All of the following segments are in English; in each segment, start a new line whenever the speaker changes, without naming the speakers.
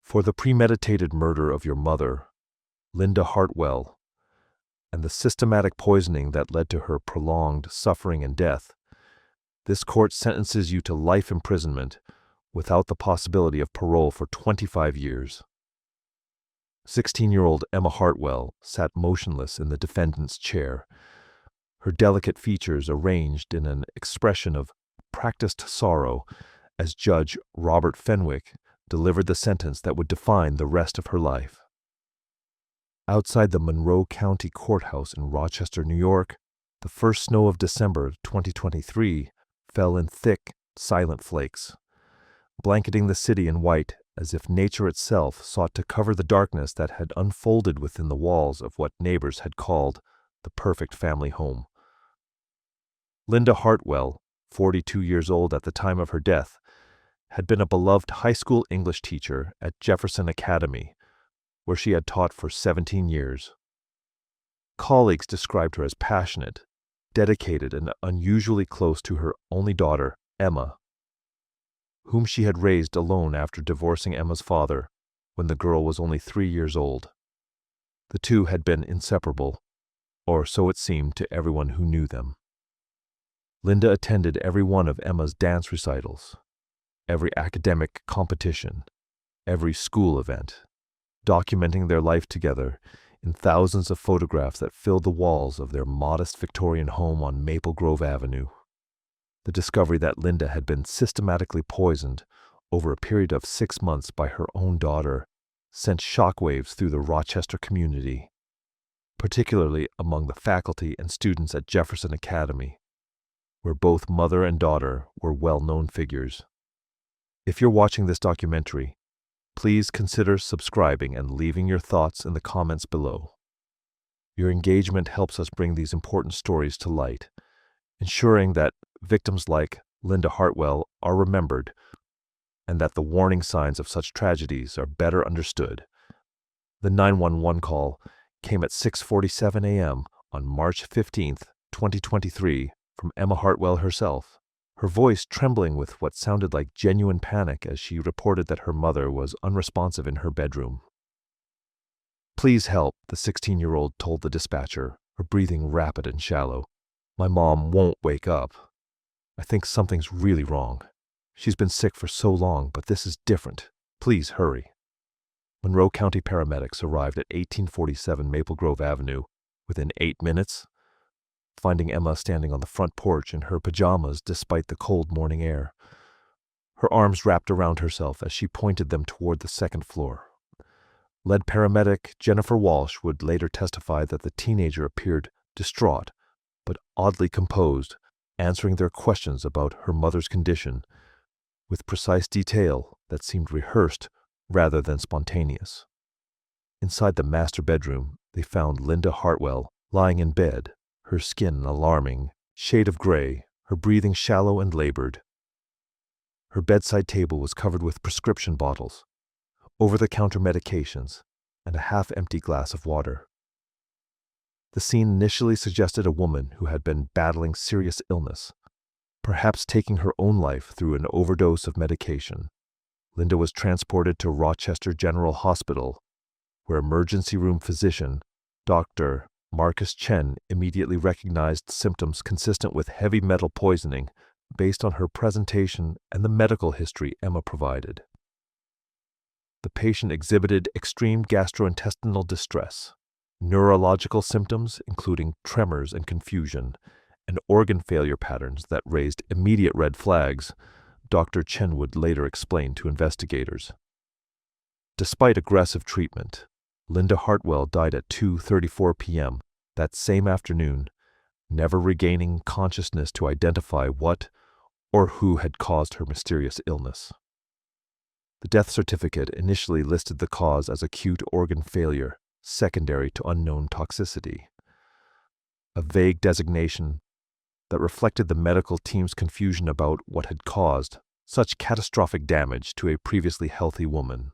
For the premeditated murder of your mother, Linda Hartwell, and the systematic poisoning that led to her prolonged suffering and death, this court sentences you to life imprisonment without the possibility of parole for 25 years. 16-year-old Emma Hartwell sat motionless in the defendant's chair, her delicate features arranged in an expression of practiced sorrow as Judge Robert Fenwick delivered the sentence that would define the rest of her life. Outside the Monroe County Courthouse in Rochester, New York, the first snow of December 2023 fell in thick, silent flakes, blanketing the city in white as if nature itself sought to cover the darkness that had unfolded within the walls of what neighbors had called the perfect family home. Linda Hartwell, 42 years old at the time of her death, had been a beloved high school English teacher at Jefferson Academy, where she had taught for 17 years. Colleagues described her as passionate, dedicated, and unusually close to her only daughter, Emma, whom she had raised alone after divorcing Emma's father when the girl was only 3 years old. The two had been inseparable, or so it seemed to everyone who knew them. Linda attended every one of Emma's dance recitals, every academic competition, every school event, documenting their life together in thousands of photographs that filled the walls of their modest Victorian home on Maple Grove Avenue. The discovery that Linda had been systematically poisoned over a period of 6 months by her own daughter sent shockwaves through the Rochester community, particularly among the faculty and students at Jefferson Academy, where both mother and daughter were well-known figures. If you're watching this documentary, please consider subscribing and leaving your thoughts in the comments below. Your engagement helps us bring these important stories to light, ensuring that victims like Linda Hartwell are remembered and that the warning signs of such tragedies are better understood. The 911 call came at 6:47 a.m. on March 15, 2023, from Emma Hartwell herself, her voice trembling with what sounded like genuine panic as she reported that her mother was unresponsive in her bedroom. "Please help," the 16-year-old told the dispatcher, her breathing rapid and shallow. "My mom won't wake up. I think something's really wrong. She's been sick for so long, but this is different. Please hurry." Monroe County paramedics arrived at 1847 Maple Grove Avenue within 8 minutes, finding Emma standing on the front porch in her pajamas despite the cold morning air, her arms wrapped around herself as she pointed them toward the second floor. Lead paramedic Jennifer Walsh would later testify that the teenager appeared distraught, but oddly composed, answering their questions about her mother's condition with precise detail that seemed rehearsed rather than spontaneous. Inside the master bedroom, they found Linda Hartwell lying in bed, her skin an alarming shade of gray, her breathing shallow and labored. Her bedside table was covered with prescription bottles, over-the-counter medications, and a half-empty glass of water. The scene initially suggested a woman who had been battling serious illness, perhaps taking her own life through an overdose of medication. Linda was transported to Rochester General Hospital, where emergency room physician Dr. Marcus Chen immediately recognized symptoms consistent with heavy metal poisoning based on her presentation and the medical history Emma provided. The patient exhibited extreme gastrointestinal distress, neurological symptoms including tremors and confusion, and organ failure patterns that raised immediate red flags, Dr. Chen would later explain to investigators. Despite aggressive treatment, Linda Hartwell died at 2:34 p.m. that same afternoon, never regaining consciousness to identify what or who had caused her mysterious illness. The death certificate initially listed the cause as acute organ failure, secondary to unknown toxicity, a vague designation that reflected the medical team's confusion about what had caused such catastrophic damage to a previously healthy woman.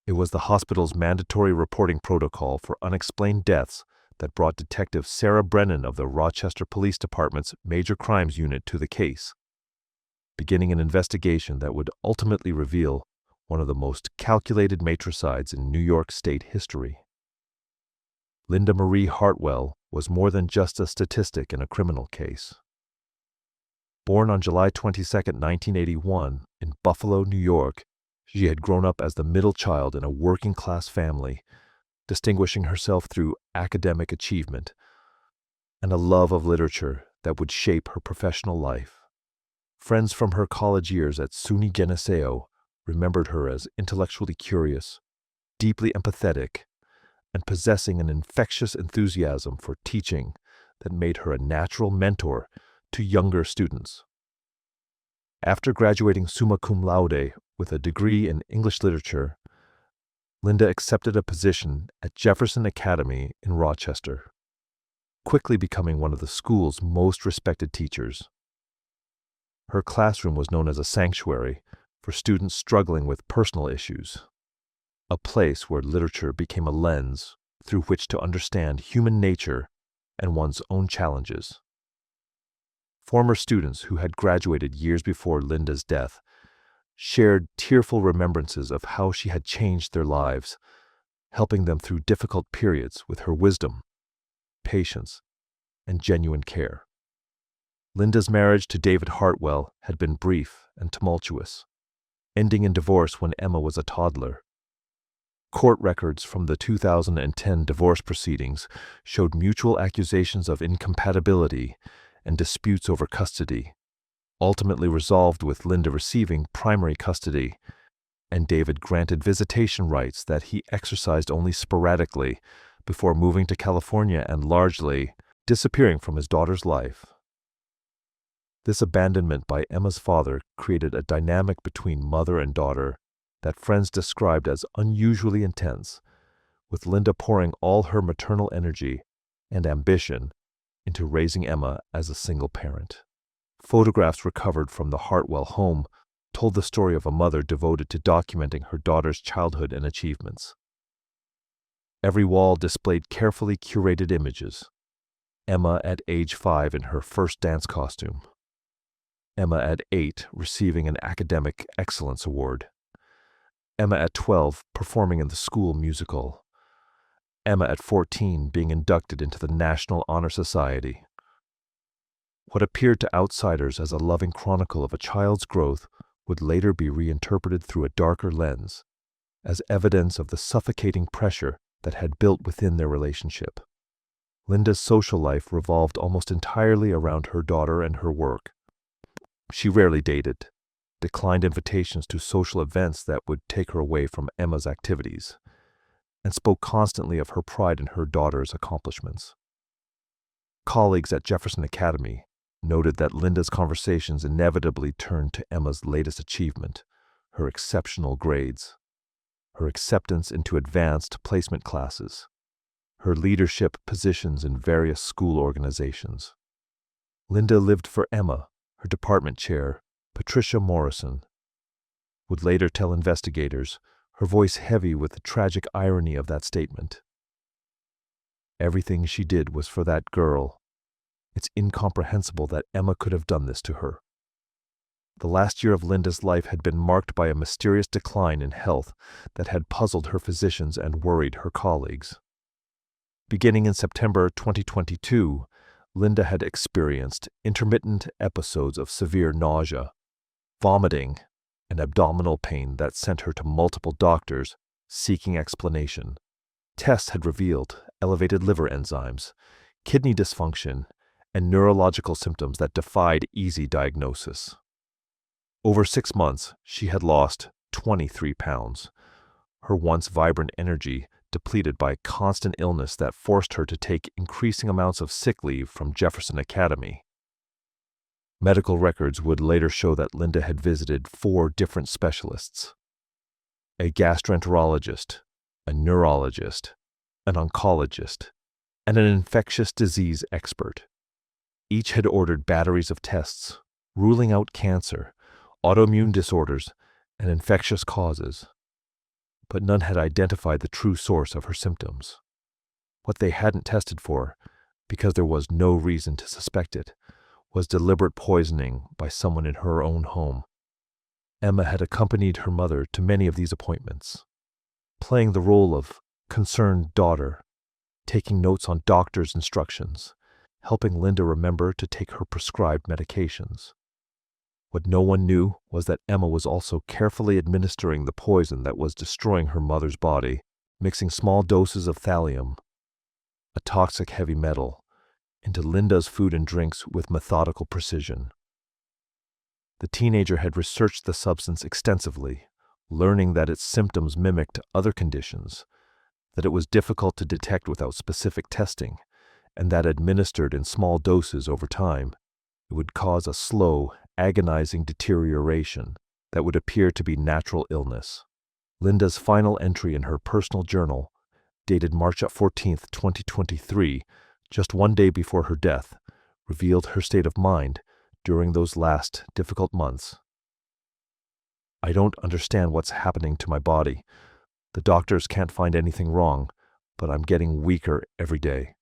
It was the hospital's mandatory reporting protocol for unexplained deaths that brought Detective Sarah Brennan of the Rochester Police Department's Major Crimes Unit to the case, beginning an investigation that would ultimately reveal one of the most calculated matricides in New York State history. Linda Marie Hartwell was more than just a statistic in a criminal case. Born on July 22, 1981, in Buffalo, New York, she had grown up as the middle child in a working-class family, distinguishing herself through academic achievement and a love of literature that would shape her professional life. Friends from her college years at SUNY Geneseo remembered her as intellectually curious, deeply empathetic, and possessing an infectious enthusiasm for teaching that made her a natural mentor to younger students. After graduating summa cum laude with a degree in English literature, Linda accepted a position at Jefferson Academy in Rochester, quickly becoming one of the school's most respected teachers. Her classroom was known as a sanctuary for students struggling with personal issues, a place where literature became a lens through which to understand human nature and one's own challenges. Former students who had graduated years before Linda's death shared tearful remembrances of how she had changed their lives, helping them through difficult periods with her wisdom, patience, and genuine care. Linda's marriage to David Hartwell had been brief and tumultuous, ending in divorce when Emma was a toddler. Court records from the 2010 divorce proceedings showed mutual accusations of incompatibility and disputes over custody, ultimately resolved with Linda receiving primary custody and David granted visitation rights that he exercised only sporadically before moving to California and largely disappearing from his daughter's life. This abandonment by Emma's father created a dynamic between mother and daughter that friends described as unusually intense, with Linda pouring all her maternal energy and ambition into raising Emma as a single parent. Photographs recovered from the Hartwell home told the story of a mother devoted to documenting her daughter's childhood and achievements. Every wall displayed carefully curated images. Emma at age 5 in her first dance costume. Emma at 8 receiving an academic excellence award. Emma at 12 performing in the school musical. Emma at 14 being inducted into the National Honor Society. What appeared to outsiders as a loving chronicle of a child's growth would later be reinterpreted through a darker lens, as evidence of the suffocating pressure that had built within their relationship. Linda's social life revolved almost entirely around her daughter and her work. She rarely dated, declined invitations to social events that would take her away from Emma's activities, and spoke constantly of her pride in her daughter's accomplishments. Colleagues at Jefferson Academy noted that Linda's conversations inevitably turned to Emma's latest achievement, her exceptional grades, her acceptance into advanced placement classes, her leadership positions in various school organizations. Linda lived for Emma, her department chair, Patricia Morrison, would later tell investigators, her voice heavy with the tragic irony of that statement. Everything she did was for that girl. It's incomprehensible that Emma could have done this to her. The last year of Linda's life had been marked by a mysterious decline in health that had puzzled her physicians and worried her colleagues. Beginning in September 2022, Linda had experienced intermittent episodes of severe nausea, vomiting, and abdominal pain that sent her to multiple doctors seeking explanation. Tests had revealed elevated liver enzymes, kidney dysfunction, and neurological symptoms that defied easy diagnosis. Over 6 months, she had lost 23 pounds, her once vibrant energy depleted by constant illness that forced her to take increasing amounts of sick leave from Jefferson Academy. Medical records would later show that Linda had visited 4 different specialists: a gastroenterologist, a neurologist, an oncologist, and an infectious disease expert. Each had ordered batteries of tests, ruling out cancer, autoimmune disorders, and infectious causes. But none had identified the true source of her symptoms. What they hadn't tested for, because there was no reason to suspect it, was deliberate poisoning by someone in her own home. Emma had accompanied her mother to many of these appointments, playing the role of concerned daughter, taking notes on doctor's instructions, helping Linda remember to take her prescribed medications. What no one knew was that Emma was also carefully administering the poison that was destroying her mother's body, mixing small doses of thallium, a toxic heavy metal, into Linda's food and drinks with methodical precision. The teenager had researched the substance extensively, learning that its symptoms mimicked other conditions, that it was difficult to detect without specific testing, and that administered in small doses over time, it would cause a slow, agonizing deterioration that would appear to be natural illness. Linda's final entry in her personal journal, dated March 14, 2023, just one day before her death, revealed her state of mind during those last difficult months. "I don't understand what's happening to my body. The doctors can't find anything wrong, but I'm getting weaker every day.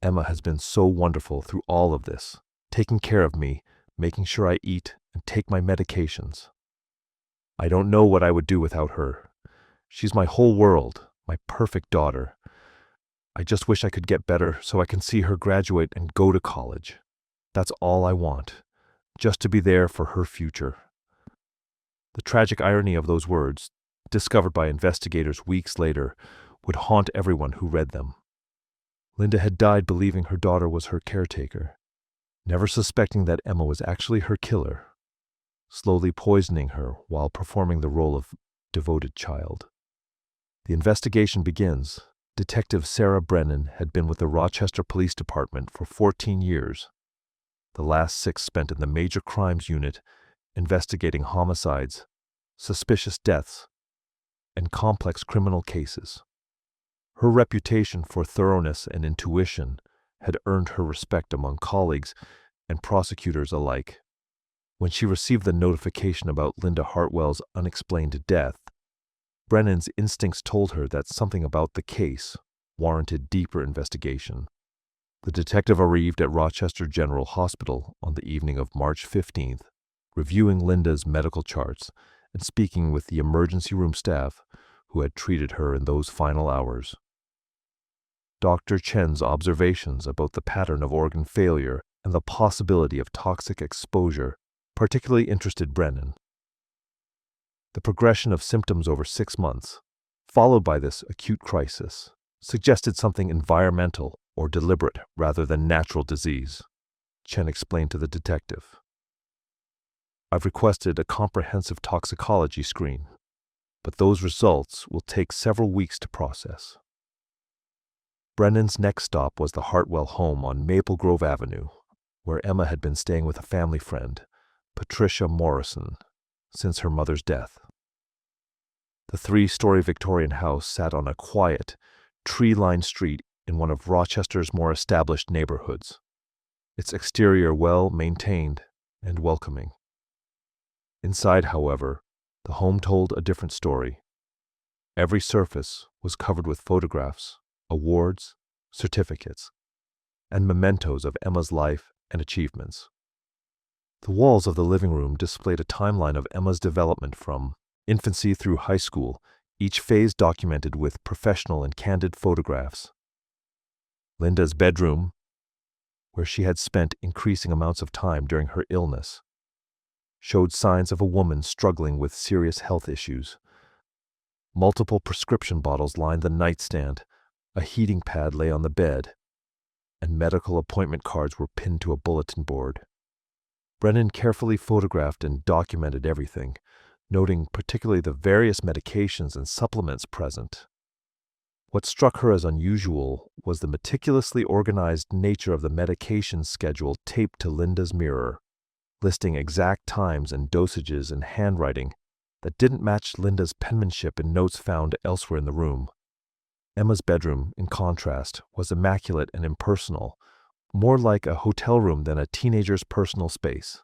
Emma has been so wonderful through all of this, taking care of me, making sure I eat and take my medications. I don't know what I would do without her. She's my whole world, my perfect daughter. I just wish I could get better so I can see her graduate and go to college. That's all I want, just to be there for her future." The tragic irony of those words, discovered by investigators weeks later, would haunt everyone who read them. Linda had died believing her daughter was her caretaker, never suspecting that Emma was actually her killer, slowly poisoning her while performing the role of devoted child. The investigation begins. Detective Sarah Brennan had been with the Rochester Police Department for 14 years, the last 6 spent in the Major Crimes Unit, investigating homicides, suspicious deaths, and complex criminal cases. Her reputation for thoroughness and intuition had earned her respect among colleagues and prosecutors alike. When she received the notification about Linda Hartwell's unexplained death, Brennan's instincts told her that something about the case warranted deeper investigation. The detective arrived at Rochester General Hospital on the evening of March 15th, reviewing Linda's medical charts and speaking with the emergency room staff who had treated her in those final hours. Dr. Chen's observations about the pattern of organ failure and the possibility of toxic exposure particularly interested Brennan. The progression of symptoms over 6 months, followed by this acute crisis, suggested something environmental or deliberate rather than natural disease, Chen explained to the detective. "I've requested a comprehensive toxicology screen, but those results will take several weeks to process." Brennan's next stop was the Hartwell home on Maple Grove Avenue, where Emma had been staying with a family friend, Patricia Morrison, since her mother's death. The 3-story Victorian house sat on a quiet, tree-lined street in one of Rochester's more established neighborhoods, its exterior well-maintained and welcoming. Inside, however, the home told a different story. Every surface was covered with photographs, awards, certificates, and mementos of Emma's life and achievements. The walls of the living room displayed a timeline of Emma's development from infancy through high school, each phase documented with professional and candid photographs. Linda's bedroom, where she had spent increasing amounts of time during her illness, showed signs of a woman struggling with serious health issues. Multiple prescription bottles lined the nightstand, a heating pad lay on the bed, and medical appointment cards were pinned to a bulletin board. Brennan carefully photographed and documented everything, noting particularly the various medications and supplements present. What struck her as unusual was the meticulously organized nature of the medication schedule taped to Linda's mirror, listing exact times and dosages in handwriting that didn't match Linda's penmanship in notes found elsewhere in the room. Emma's bedroom, in contrast, was immaculate and impersonal, more like a hotel room than a teenager's personal space.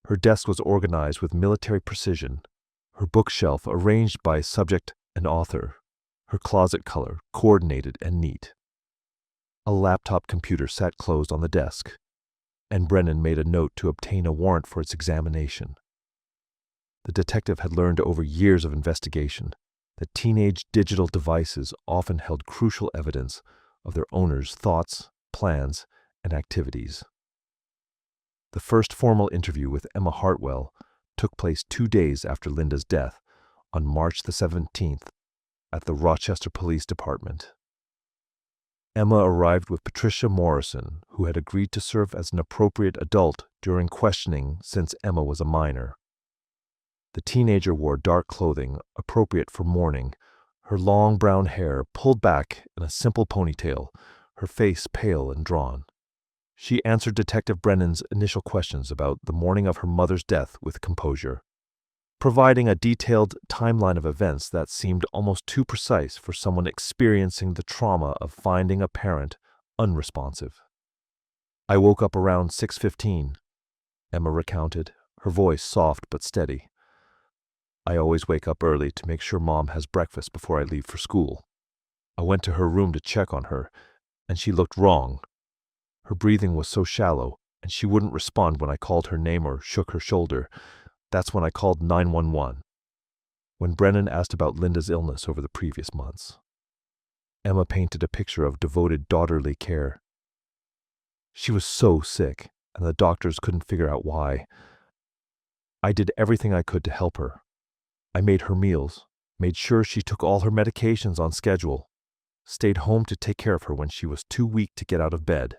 Her desk was organized with military precision, her bookshelf arranged by subject and author, her closet color coordinated and neat. A laptop computer sat closed on the desk, and Brennan made a note to obtain a warrant for its examination. The detective had learned over years of investigation that teenage digital devices often held crucial evidence of their owners' thoughts, plans, and activities. The first formal interview with Emma Hartwell took place 2 days after Linda's death, on March the 17th, at the Rochester Police Department. Emma arrived with Patricia Morrison, who had agreed to serve as an appropriate adult during questioning since Emma was a minor. The teenager wore dark clothing appropriate for mourning, her long brown hair pulled back in a simple ponytail, her face pale and drawn. She answered Detective Brennan's initial questions about the morning of her mother's death with composure, providing a detailed timeline of events that seemed almost too precise for someone experiencing the trauma of finding a parent unresponsive. "I woke up around 6:15, Emma recounted, her voice soft but steady. "I always wake up early to make sure Mom has breakfast before I leave for school. I went to her room to check on her, and she looked wrong. Her breathing was so shallow, and she wouldn't respond when I called her name or shook her shoulder. That's when I called 911. When Brennan asked about Linda's illness over the previous months. Emma painted a picture of devoted daughterly care. She was so sick, and the doctors couldn't figure out why. I did everything I could to help her. I made her meals, made sure she took all her medications on schedule, stayed home to take care of her when she was too weak to get out of bed."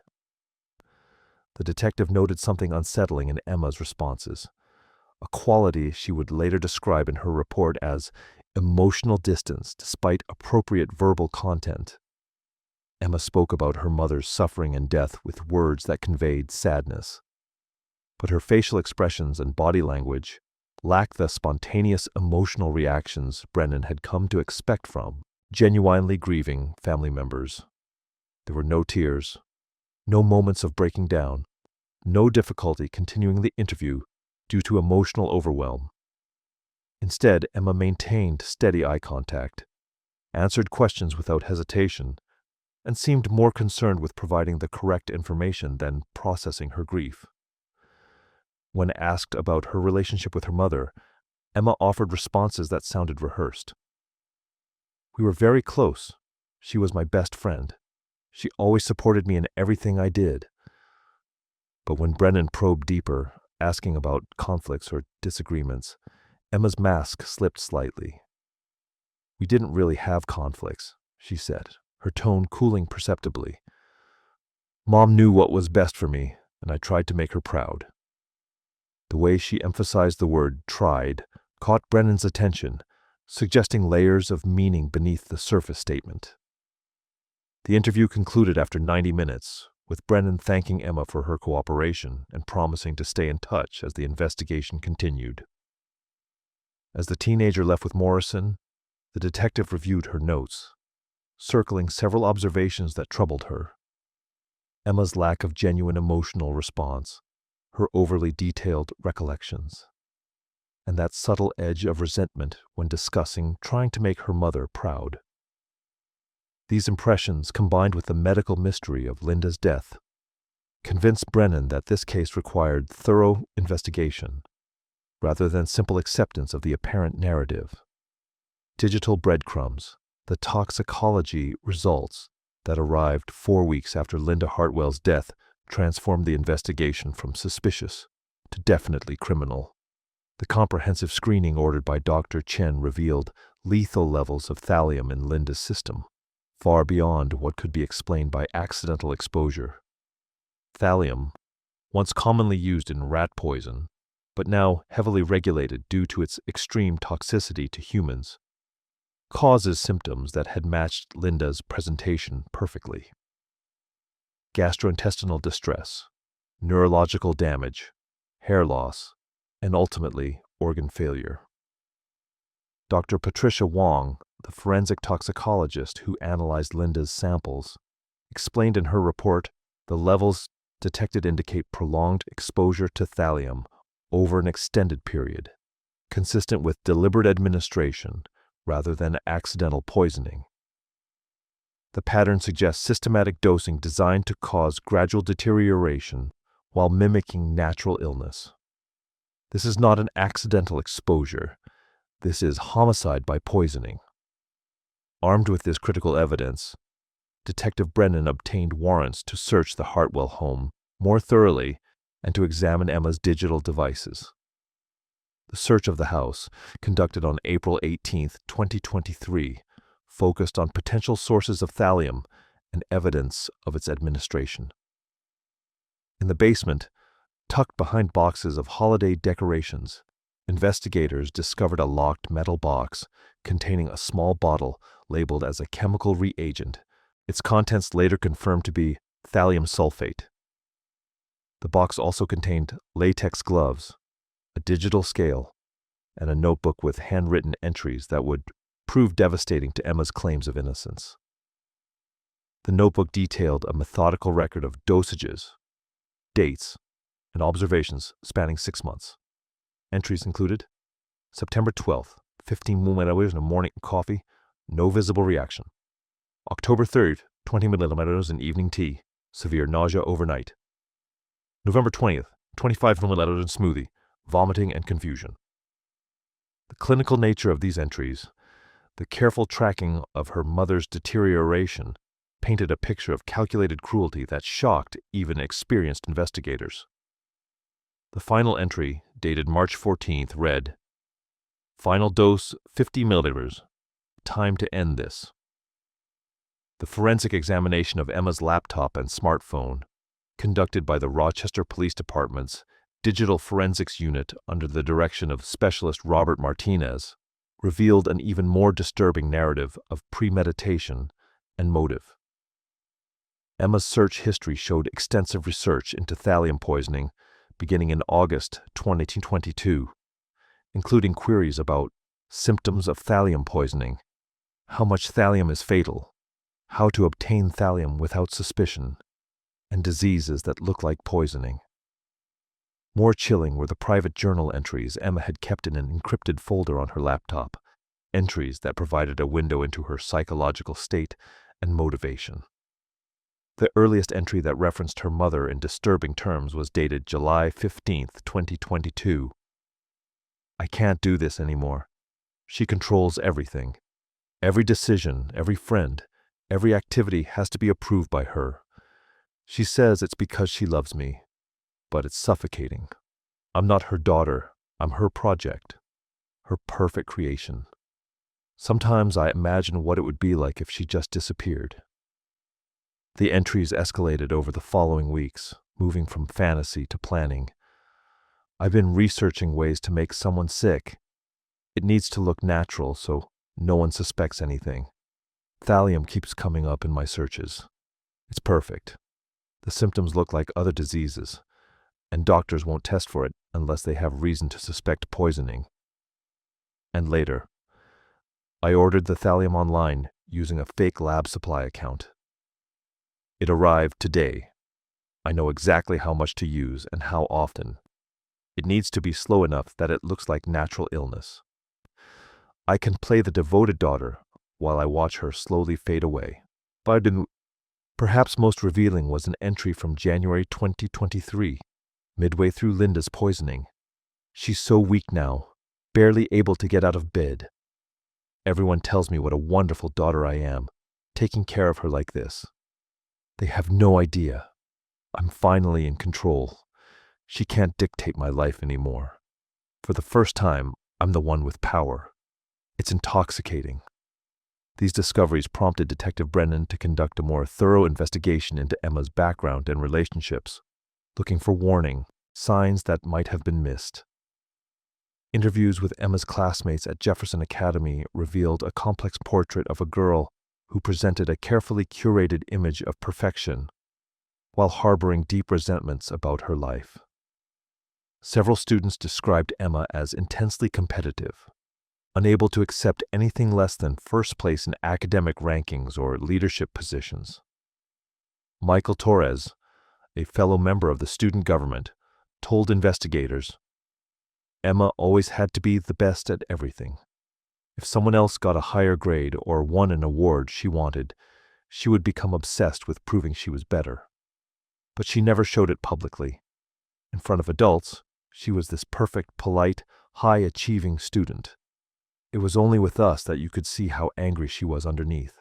The detective noted something unsettling in Emma's responses, a quality she would later describe in her report as emotional distance despite appropriate verbal content. Emma spoke about her mother's suffering and death with words that conveyed sadness, but her facial expressions and body language lacked the spontaneous emotional reactions Brennan had come to expect from genuinely grieving family members. There were no tears, no moments of breaking down, no difficulty continuing the interview due to emotional overwhelm. Instead, Emma maintained steady eye contact, answered questions without hesitation, and seemed more concerned with providing the correct information than processing her grief. When asked about her relationship with her mother, Emma offered responses that sounded rehearsed. "We were very close. She was my best friend. She always supported me in everything I did." But when Brennan probed deeper, asking about conflicts or disagreements, Emma's mask slipped slightly. "We didn't really have conflicts," she said, her tone cooling perceptibly. "Mom knew what was best for me, and I tried to make her proud." The way she emphasized the word "tried" caught Brennan's attention, suggesting layers of meaning beneath the surface statement. The interview concluded after 90 minutes, with Brennan thanking Emma for her cooperation and promising to stay in touch as the investigation continued. As the teenager left with Morrison, the detective reviewed her notes, circling several observations that troubled her. Emma's lack of genuine emotional response, her overly detailed recollections, and that subtle edge of resentment when discussing trying to make her mother proud. These impressions, combined with the medical mystery of Linda's death, convinced Brennan that this case required thorough investigation, rather than simple acceptance of the apparent narrative. Digital breadcrumbs, the toxicology results that arrived 4 weeks after Linda Hartwell's death, transformed the investigation from suspicious to definitely criminal. The comprehensive screening ordered by Dr. Chen revealed lethal levels of thallium in Linda's system, far beyond what could be explained by accidental exposure. Thallium, once commonly used in rat poison, but now heavily regulated due to its extreme toxicity to humans, causes symptoms that had matched Linda's presentation perfectly. Gastrointestinal distress, neurological damage, hair loss, and ultimately organ failure. Dr. Patricia Wong, the forensic toxicologist who analyzed Linda's samples, explained in her report the levels detected indicate prolonged exposure to thallium over an extended period, consistent with deliberate administration rather than accidental poisoning. The pattern suggests systematic dosing designed to cause gradual deterioration while mimicking natural illness. This is not an accidental exposure. This is homicide by poisoning. Armed with this critical evidence, Detective Brennan obtained warrants to search the Hartwell home more thoroughly and to examine Emma's digital devices. The search of the house, conducted on April 18, 2023, focused on potential sources of thallium and evidence of its administration. In the basement, tucked behind boxes of holiday decorations, investigators discovered a locked metal box containing a small bottle labeled as a chemical reagent, its contents later confirmed to be thallium sulfate. The box also contained latex gloves, a digital scale, and a notebook with handwritten entries that would prove devastating to Emma's claims of innocence. The notebook detailed a methodical record of dosages, dates, and observations spanning 6 months. Entries included September 12th, 15 milliliters in the morning coffee, no visible reaction. October 3rd, 20 milliliters in evening tea, severe nausea overnight. November 20th, 25 milliliters in smoothie, vomiting and confusion. The clinical nature of these entries, the careful tracking of her mother's deterioration, painted a picture of calculated cruelty that shocked even experienced investigators. The final entry, dated March 14th, read, "Final dose 50 milliliters. Time to end this." The forensic examination of Emma's laptop and smartphone, conducted by the Rochester Police Department's Digital Forensics Unit under the direction of Specialist Robert Martinez, revealed an even more disturbing narrative of premeditation and motive. Emma's search history showed extensive research into thallium poisoning beginning in August 2022, including queries about symptoms of thallium poisoning, how much thallium is fatal, how to obtain thallium without suspicion, and diseases that look like poisoning. More chilling were the private journal entries Emma had kept in an encrypted folder on her laptop, entries that provided a window into her psychological state and motivation. The earliest entry that referenced her mother in disturbing terms was dated July 15, 2022. "I can't do this anymore. She controls everything. Every decision, every friend, every activity has to be approved by her. She says it's because she loves me, but it's suffocating. I'm not her daughter. I'm her project, her perfect creation. Sometimes I imagine what it would be like if she just disappeared." The entries escalated over the following weeks, moving from fantasy to planning. "I've been researching ways to make someone sick. It needs to look natural so no one suspects anything. Thallium keeps coming up in my searches. It's perfect. The symptoms look like other diseases, and doctors won't test for it unless they have reason to suspect poisoning." And later, "I ordered the thallium online using a fake lab supply account. It arrived today. I know exactly how much to use and how often. It needs to be slow enough that it looks like natural illness. I can play the devoted daughter while I watch her slowly fade away." Perhaps most revealing was an entry from January 2023, midway through Linda's poisoning. "She's so weak now, barely able to get out of bed. Everyone tells me what a wonderful daughter I am, taking care of her like this. They have no idea. I'm finally in control. She can't dictate my life anymore. For the first time, I'm the one with power. It's intoxicating." These discoveries prompted Detective Brennan to conduct a more thorough investigation into Emma's background and relationships, looking for warning, signs that might have been missed. Interviews with Emma's classmates at Jefferson Academy revealed a complex portrait of a girl who presented a carefully curated image of perfection while harboring deep resentments about her life. Several students described Emma as intensely competitive, unable to accept anything less than first place in academic rankings or leadership positions. Michael Torres, a fellow member of the student government, told investigators, "Emma always had to be the best at everything. If someone else got a higher grade or won an award she wanted, she would become obsessed with proving she was better. But she never showed it publicly. In front of adults, She was this perfect, polite, high-achieving student. It was only with us that you could see how angry she was underneath.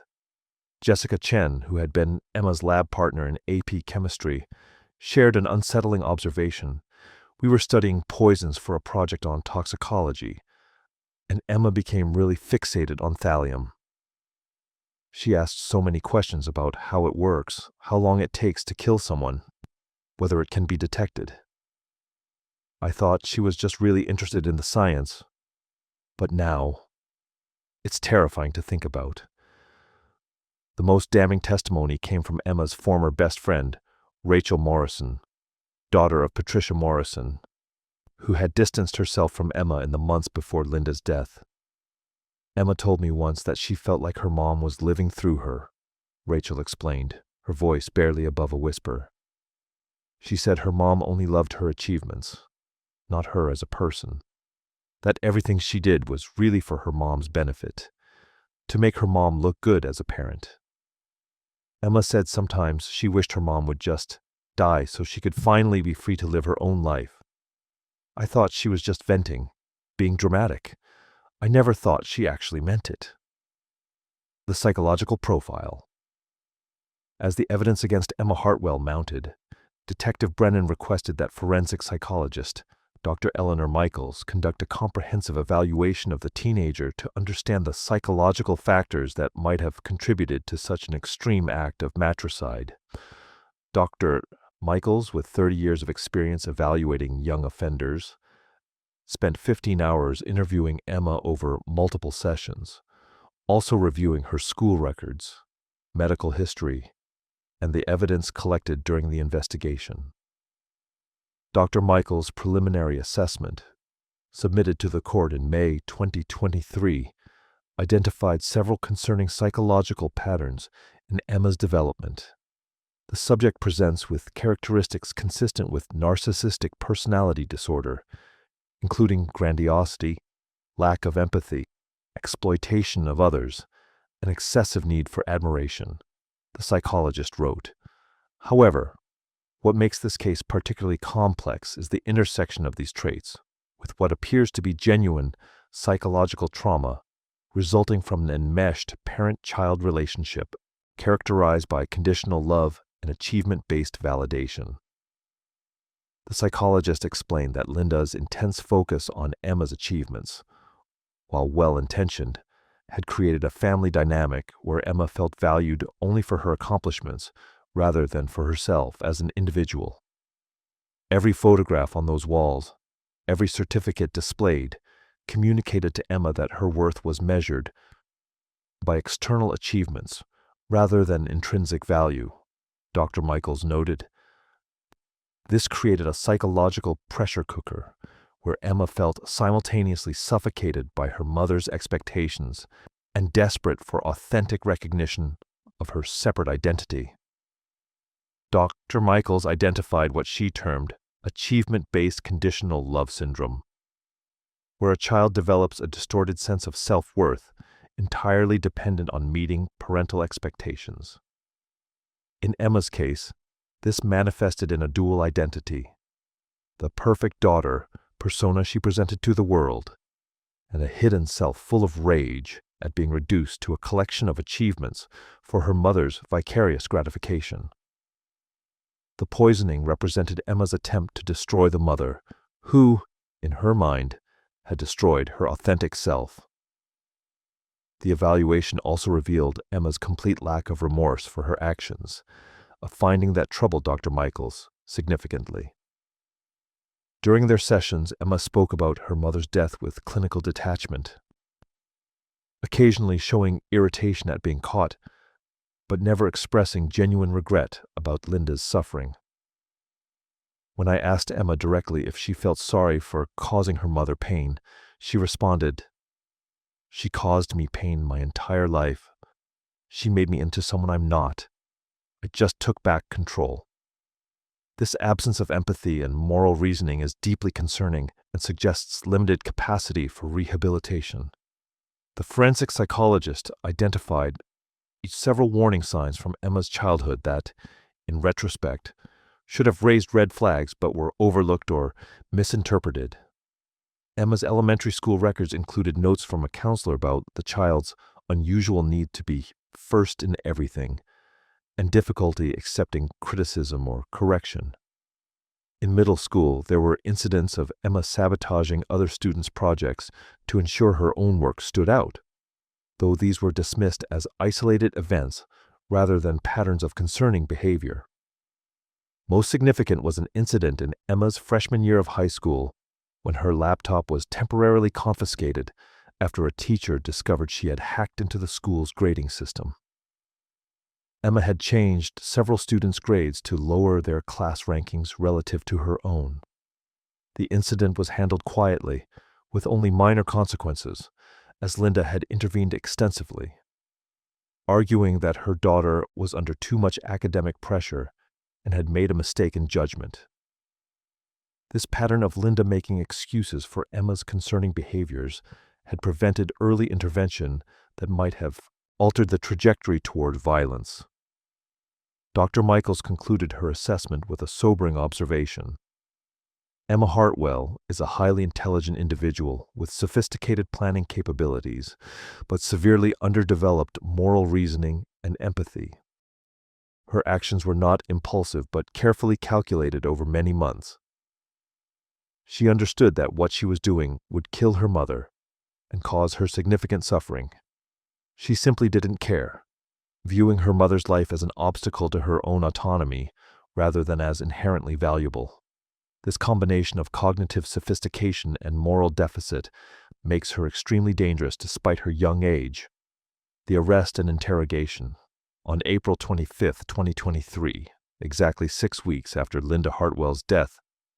Jessica Chen, who had been Emma's lab partner in AP chemistry, shared an unsettling observation. We were studying poisons for a project on toxicology, and Emma became really fixated on thallium. She asked so many questions about how it works, how long it takes to kill someone, whether it can be detected. I thought she was just really interested in the science, but now it's terrifying to think about. The most damning testimony came from Emma's former best friend, Rachel Morrison, daughter of Patricia Morrison, who had distanced herself from Emma in the months before Linda's death. Emma told me once that she felt like her mom was living through her, Rachel explained, her voice barely above a whisper. She said her mom only loved her achievements, not her as a person. That everything she did was really for her mom's benefit, to make her mom look good as a parent. Emma said sometimes she wished her mom would just die so she could finally be free to live her own life. I thought she was just venting, being dramatic. I never thought she actually meant it. The psychological profile. As the evidence against Emma Hartwell mounted, Detective Brennan requested that forensic psychologist Dr. Eleanor Michaels conduct a comprehensive evaluation of the teenager to understand the psychological factors that might have contributed to such an extreme act of matricide. Dr. Michaels, with 30 years of experience evaluating young offenders, spent 15 hours interviewing Emma over multiple sessions, also reviewing her school records, medical history, and the evidence collected during the investigation. Dr. Michaels' preliminary assessment, submitted to the court in May 2023, identified several concerning psychological patterns in Emma's development. The subject presents with characteristics consistent with narcissistic personality disorder, including grandiosity, lack of empathy, exploitation of others, and excessive need for admiration, the psychologist wrote. However, what makes this case particularly complex is the intersection of these traits with what appears to be genuine psychological trauma resulting from an enmeshed parent-child relationship characterized by conditional love and achievement-based validation. The psychologist explained that Linda's intense focus on Emma's achievements, while well-intentioned, had created a family dynamic where Emma felt valued only for her accomplishments rather than for herself as an individual. Every photograph on those walls, every certificate displayed, communicated to Emma that her worth was measured by external achievements rather than intrinsic value, Dr. Michaels noted. This created a psychological pressure cooker where Emma felt simultaneously suffocated by her mother's expectations and desperate for authentic recognition of her separate identity. Dr. Michaels identified what she termed achievement-based conditional love syndrome, where a child develops a distorted sense of self-worth entirely dependent on meeting parental expectations. In Emma's case, this manifested in a dual identity, the perfect daughter persona she presented to the world, and a hidden self full of rage at being reduced to a collection of achievements for her mother's vicarious gratification. The poisoning represented Emma's attempt to destroy the mother, who, in her mind, had destroyed her authentic self. The evaluation also revealed Emma's complete lack of remorse for her actions, a finding that troubled Dr. Michaels significantly. During their sessions, Emma spoke about her mother's death with clinical detachment, occasionally showing irritation at being caught, but never expressing genuine regret about Linda's suffering. When I asked Emma directly if she felt sorry for causing her mother pain, she responded, "She caused me pain my entire life. She made me into someone I'm not. I just took back control." This absence of empathy and moral reasoning is deeply concerning and suggests limited capacity for rehabilitation. The forensic psychologist identified several warning signs from Emma's childhood that, in retrospect, should have raised red flags but were overlooked or misinterpreted. Emma's elementary school records included notes from a counselor about the child's unusual need to be first in everything and difficulty accepting criticism or correction. In middle school, there were incidents of Emma sabotaging other students' projects to ensure her own work stood out, though these were dismissed as isolated events rather than patterns of concerning behavior. Most significant was an incident in Emma's freshman year of high school when her laptop was temporarily confiscated after a teacher discovered she had hacked into the school's grading system. Emma had changed several students' grades to lower their class rankings relative to her own. The incident was handled quietly, with only minor consequences, as Linda had intervened extensively, arguing that her daughter was under too much academic pressure and had made a mistake in judgment. This pattern of Linda making excuses for Emma's concerning behaviors had prevented early intervention that might have altered the trajectory toward violence. Dr. Michaels concluded her assessment with a sobering observation. Emma Hartwell is a highly intelligent individual with sophisticated planning capabilities, but severely underdeveloped moral reasoning and empathy. Her actions were not impulsive but carefully calculated over many months. She understood that what she was doing would kill her mother and cause her significant suffering. She simply didn't care, viewing her mother's life as an obstacle to her own autonomy rather than as inherently valuable. This combination of cognitive sophistication and moral deficit makes her extremely dangerous despite her young age. The arrest and interrogation. On April 25, 2023, exactly 6 weeks after Linda Hartwell's death,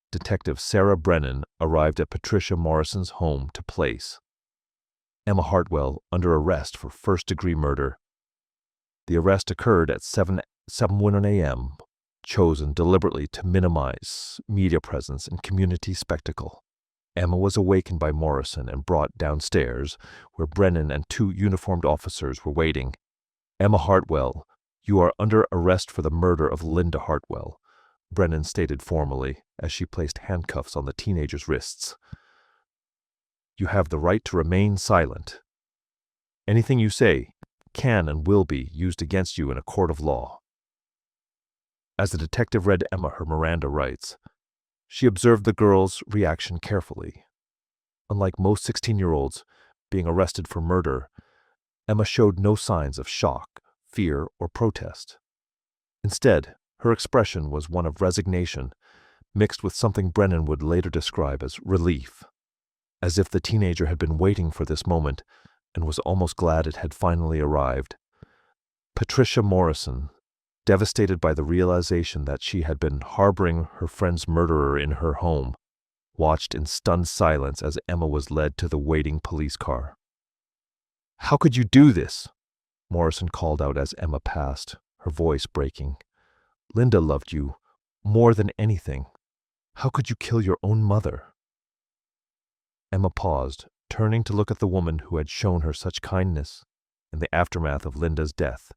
Detective Sarah Brennan arrived at Patricia Morrison's home to place Emma Hartwell under arrest for first-degree murder. The arrest occurred at 7:01 a.m., chosen deliberately to minimize media presence and community spectacle. Emma was awakened by Morrison and brought downstairs, where Brennan and 2 uniformed officers were waiting. "Emma Hartwell, you are under arrest for the murder of Linda Hartwell," Brennan stated formally as she placed handcuffs on the teenager's wrists. "You have the right to remain silent. Anything you say can and will be used against you in a court of law." As the detective read Emma her Miranda rights, she observed the girl's reaction carefully. Unlike most 16-year-olds being arrested for murder, Emma showed no signs of shock, fear, or protest. Instead, her expression was one of resignation, mixed with something Brennan would later describe as relief, as if the teenager had been waiting for this moment and was almost glad it had finally arrived. Patricia Morrison, devastated by the realization that she had been harboring her friend's murderer in her home, watched in stunned silence as Emma was led to the waiting police car. "How could you do this?" Morrison called out as Emma passed, her voice breaking. "Linda loved you more than anything. How could you kill your own mother?" Emma paused, turning to look at the woman who had shown her such kindness in the aftermath of Linda's death.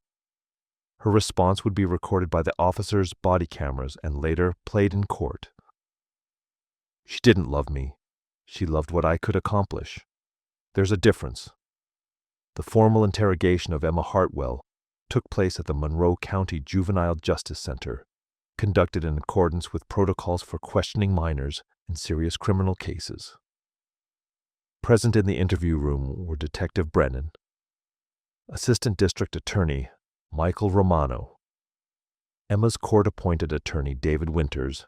Her response would be recorded by the officers' body cameras and later played in court. "She didn't love me. She loved what I could accomplish. There's a difference." The formal interrogation of Emma Hartwell took place at the Monroe County Juvenile Justice Center, conducted in accordance with protocols for questioning minors in serious criminal cases. Present in the interview room were Detective Brennan, Assistant District Attorney Michael Romano, Emma's court-appointed attorney David Winters,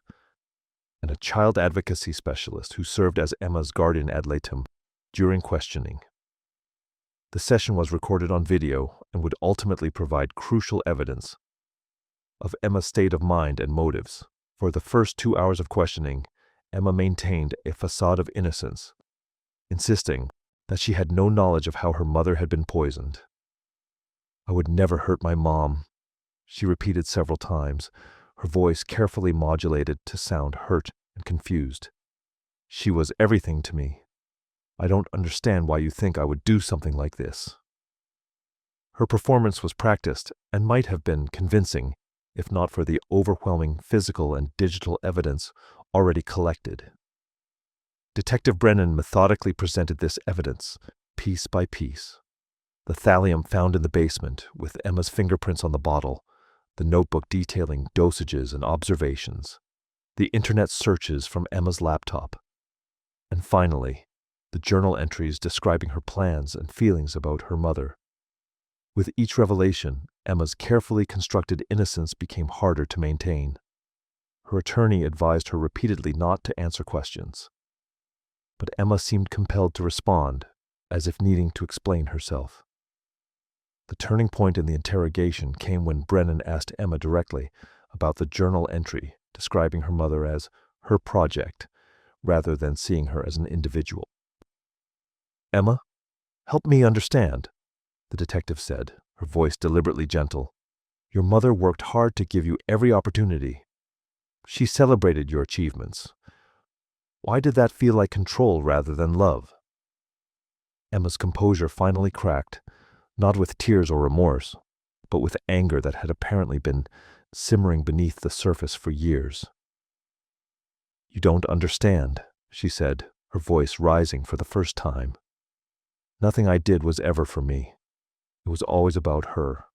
and a child advocacy specialist who served as Emma's guardian ad litem during questioning. The session was recorded on video and would ultimately provide crucial evidence of Emma's state of mind and motives. For the first 2 hours of questioning, Emma maintained a facade of innocence, insisting that she had no knowledge of how her mother had been poisoned. "I would never hurt my mom," she repeated several times, her voice carefully modulated to sound hurt and confused. "She was everything to me. I don't understand why you think I would do something like this." Her performance was practiced and might have been convincing if not for the overwhelming physical and digital evidence already collected. Detective Brennan methodically presented this evidence, piece by piece. The thallium found in the basement, with Emma's fingerprints on the bottle, the notebook detailing dosages and observations, the internet searches from Emma's laptop, and finally, the journal entries describing her plans and feelings about her mother. With each revelation, Emma's carefully constructed innocence became harder to maintain. Her attorney advised her repeatedly not to answer questions. But Emma seemed compelled to respond, as if needing to explain herself. The turning point in the interrogation came when Brennan asked Emma directly about the journal entry describing her mother as her project, rather than seeing her as an individual. "Emma, help me understand," the detective said, her voice deliberately gentle. "Your mother worked hard to give you every opportunity. She celebrated your achievements. Why did that feel like control rather than love?" Emma's composure finally cracked, not with tears or remorse, but with anger that had apparently been simmering beneath the surface for years. "You don't understand," she said, her voice rising for the first time. "Nothing I did was ever for me. It was always about her."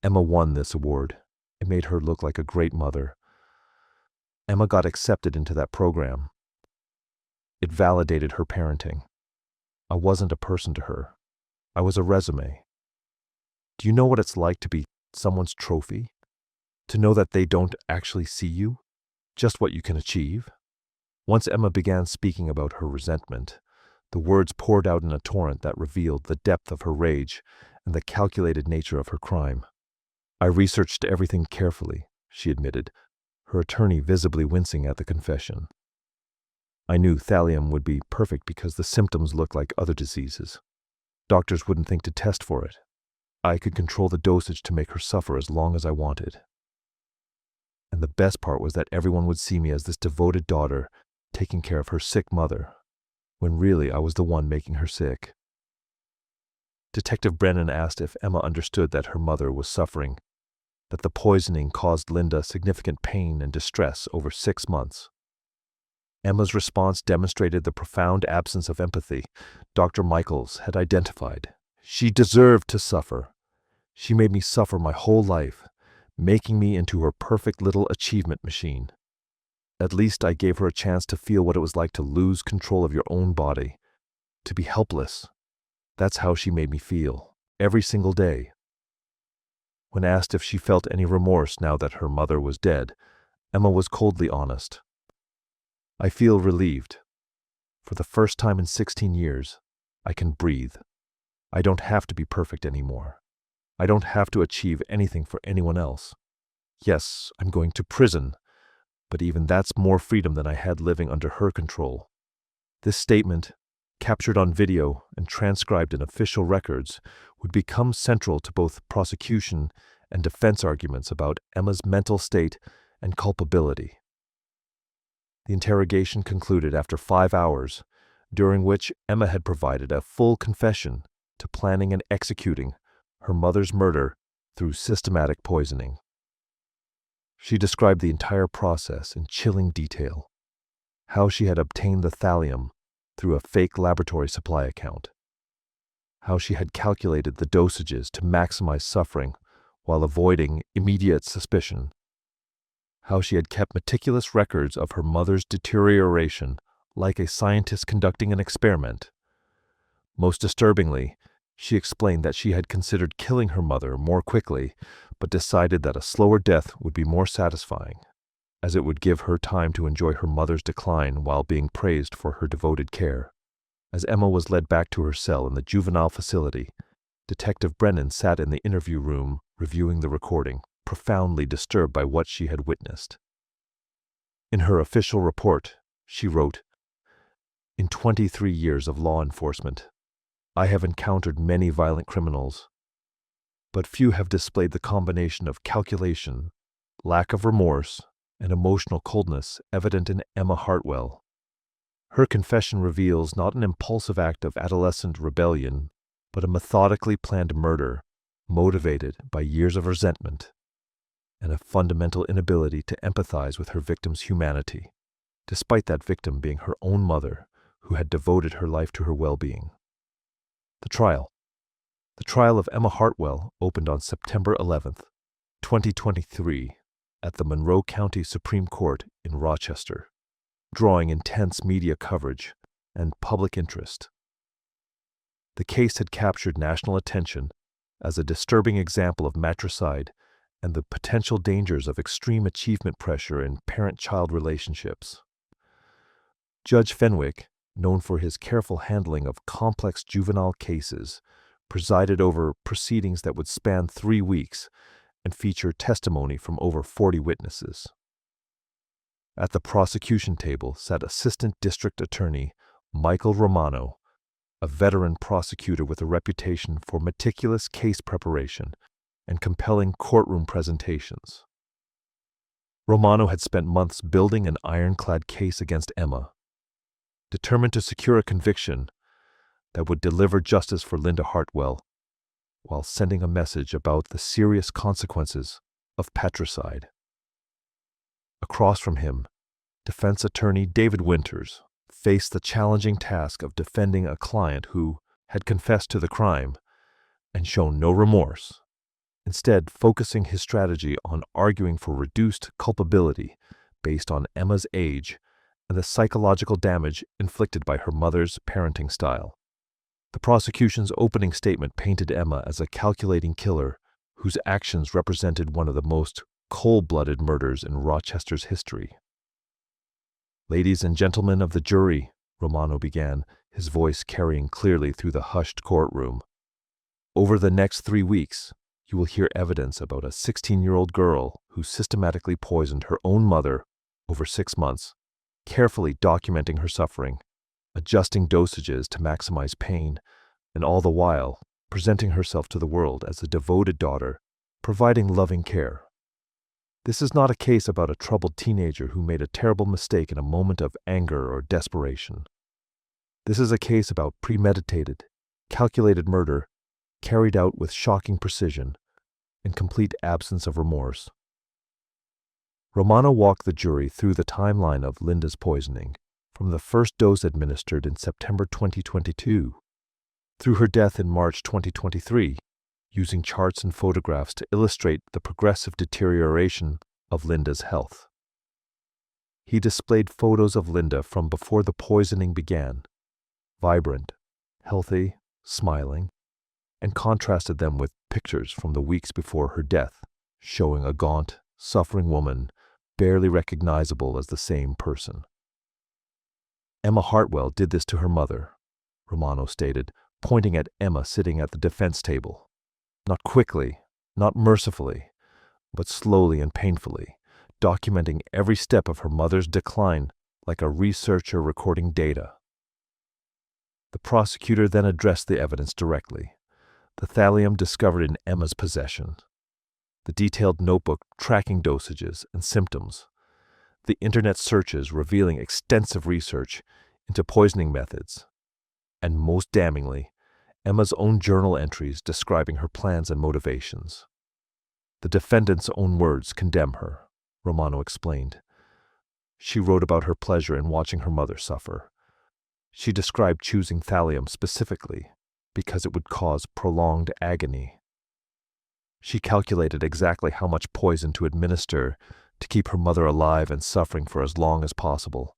Emma won this award. It made her look like a great mother. Emma got accepted into that program. It validated her parenting. I wasn't a person to her. I was a resume. Do you know what it's like to be someone's trophy? To know that they don't actually see you, just what you can achieve? Once Emma began speaking about her resentment, the words poured out in a torrent that revealed the depth of her rage and the calculated nature of her crime. "I researched everything carefully," she admitted, her attorney visibly wincing at the confession. "I knew thallium would be perfect because the symptoms look like other diseases. Doctors wouldn't think to test for it. I could control the dosage to make her suffer as long as I wanted. And the best part was that everyone would see me as this devoted daughter taking care of her sick mother, when really I was the one making her sick." Detective Brennan asked if Emma understood that her mother was suffering, that the poisoning caused Linda significant pain and distress over 6 months. Emma's response demonstrated the profound absence of empathy Dr. Michaels had identified. "She deserved to suffer. She made me suffer my whole life, making me into her perfect little achievement machine. At least I gave her a chance to feel what it was like to lose control of your own body, to be helpless. That's how she made me feel, every single day." When asked if she felt any remorse now that her mother was dead, Emma was coldly honest. "I feel relieved. For the first time in 16 years, I can breathe. I don't have to be perfect anymore. I don't have to achieve anything for anyone else. Yes, I'm going to prison, but even that's more freedom than I had living under her control." This statement, captured on video and transcribed in official records, would become central to both prosecution and defense arguments about Emma's mental state and culpability. The interrogation concluded after 5 hours, during which Emma had provided a full confession to planning and executing her mother's murder through systematic poisoning. She described the entire process in chilling detail, how she had obtained the thallium through a fake laboratory supply account, how she had calculated the dosages to maximize suffering while avoiding immediate suspicion, how she had kept meticulous records of her mother's deterioration like a scientist conducting an experiment. Most disturbingly, she explained that she had considered killing her mother more quickly, but decided that a slower death would be more satisfying, as it would give her time to enjoy her mother's decline while being praised for her devoted care. As Emma was led back to her cell in the juvenile facility, Detective Brennan sat in the interview room reviewing the recording, profoundly disturbed by what she had witnessed. In her official report, she wrote, "In 23 years of law enforcement, I have encountered many violent criminals, but few have displayed the combination of calculation, lack of remorse, and emotional coldness evident in Emma Hartwell. Her confession reveals not an impulsive act of adolescent rebellion, but a methodically planned murder motivated by years of resentment. and a fundamental inability to empathize with her victim's humanity, despite that victim being her own mother, who had devoted her life to her well-being. The trial. The trial of Emma Hartwell opened on September 11th, 2023, at the Monroe County Supreme Court in Rochester, drawing intense media coverage and public interest. The case had captured national attention as a disturbing example of matricide and the potential dangers of extreme achievement pressure in parent-child relationships. Judge Fenwick, known for his careful handling of complex juvenile cases, presided over proceedings that would span 3 weeks and feature testimony from over 40 witnesses. At the prosecution table sat Assistant District Attorney Michael Romano, a veteran prosecutor with a reputation for meticulous case preparation and compelling courtroom presentations. Romano had spent months building an ironclad case against Emma, determined to secure a conviction that would deliver justice for Linda Hartwell while sending a message about the serious consequences of patricide. Across from him, defense attorney David Winters faced the challenging task of defending a client who had confessed to the crime and shown no remorse, instead focusing his strategy on arguing for reduced culpability based on Emma's age and the psychological damage inflicted by her mother's parenting style. The prosecution's opening statement painted Emma as a calculating killer whose actions represented one of the most cold-blooded murders in Rochester's history. "Ladies and gentlemen of the jury," Romano began, his voice carrying clearly through the hushed courtroom, "over the next 3 weeks, you will hear evidence about a 16-year-old girl who systematically poisoned her own mother over 6 months, carefully documenting her suffering, adjusting dosages to maximize pain, and all the while presenting herself to the world as a devoted daughter, providing loving care. This is not a case about a troubled teenager who made a terrible mistake in a moment of anger or desperation. This is a case about premeditated, calculated murder carried out with shocking precision and complete absence of remorse." Romano walked the jury through the timeline of Linda's poisoning, from the first dose administered in September 2022 through her death in March 2023, using charts and photographs to illustrate the progressive deterioration of Linda's health. He displayed photos of Linda from before the poisoning began, vibrant, healthy, smiling, and contrasted them with pictures from the weeks before her death, showing a gaunt, suffering woman barely recognizable as the same person. "Emma Hartwell did this to her mother," Romano stated, pointing at Emma sitting at the defense table. "Not quickly, not mercifully, but slowly and painfully, documenting every step of her mother's decline like a researcher recording data." The prosecutor then addressed the evidence directly. The thallium discovered in Emma's possession, the detailed notebook tracking dosages and symptoms, the internet searches revealing extensive research into poisoning methods, and most damningly, Emma's own journal entries describing her plans and motivations. "The defendant's own words condemn her," Romano explained. "She wrote about her pleasure in watching her mother suffer. She described choosing thallium specifically because it would cause prolonged agony. She calculated exactly how much poison to administer to keep her mother alive and suffering for as long as possible.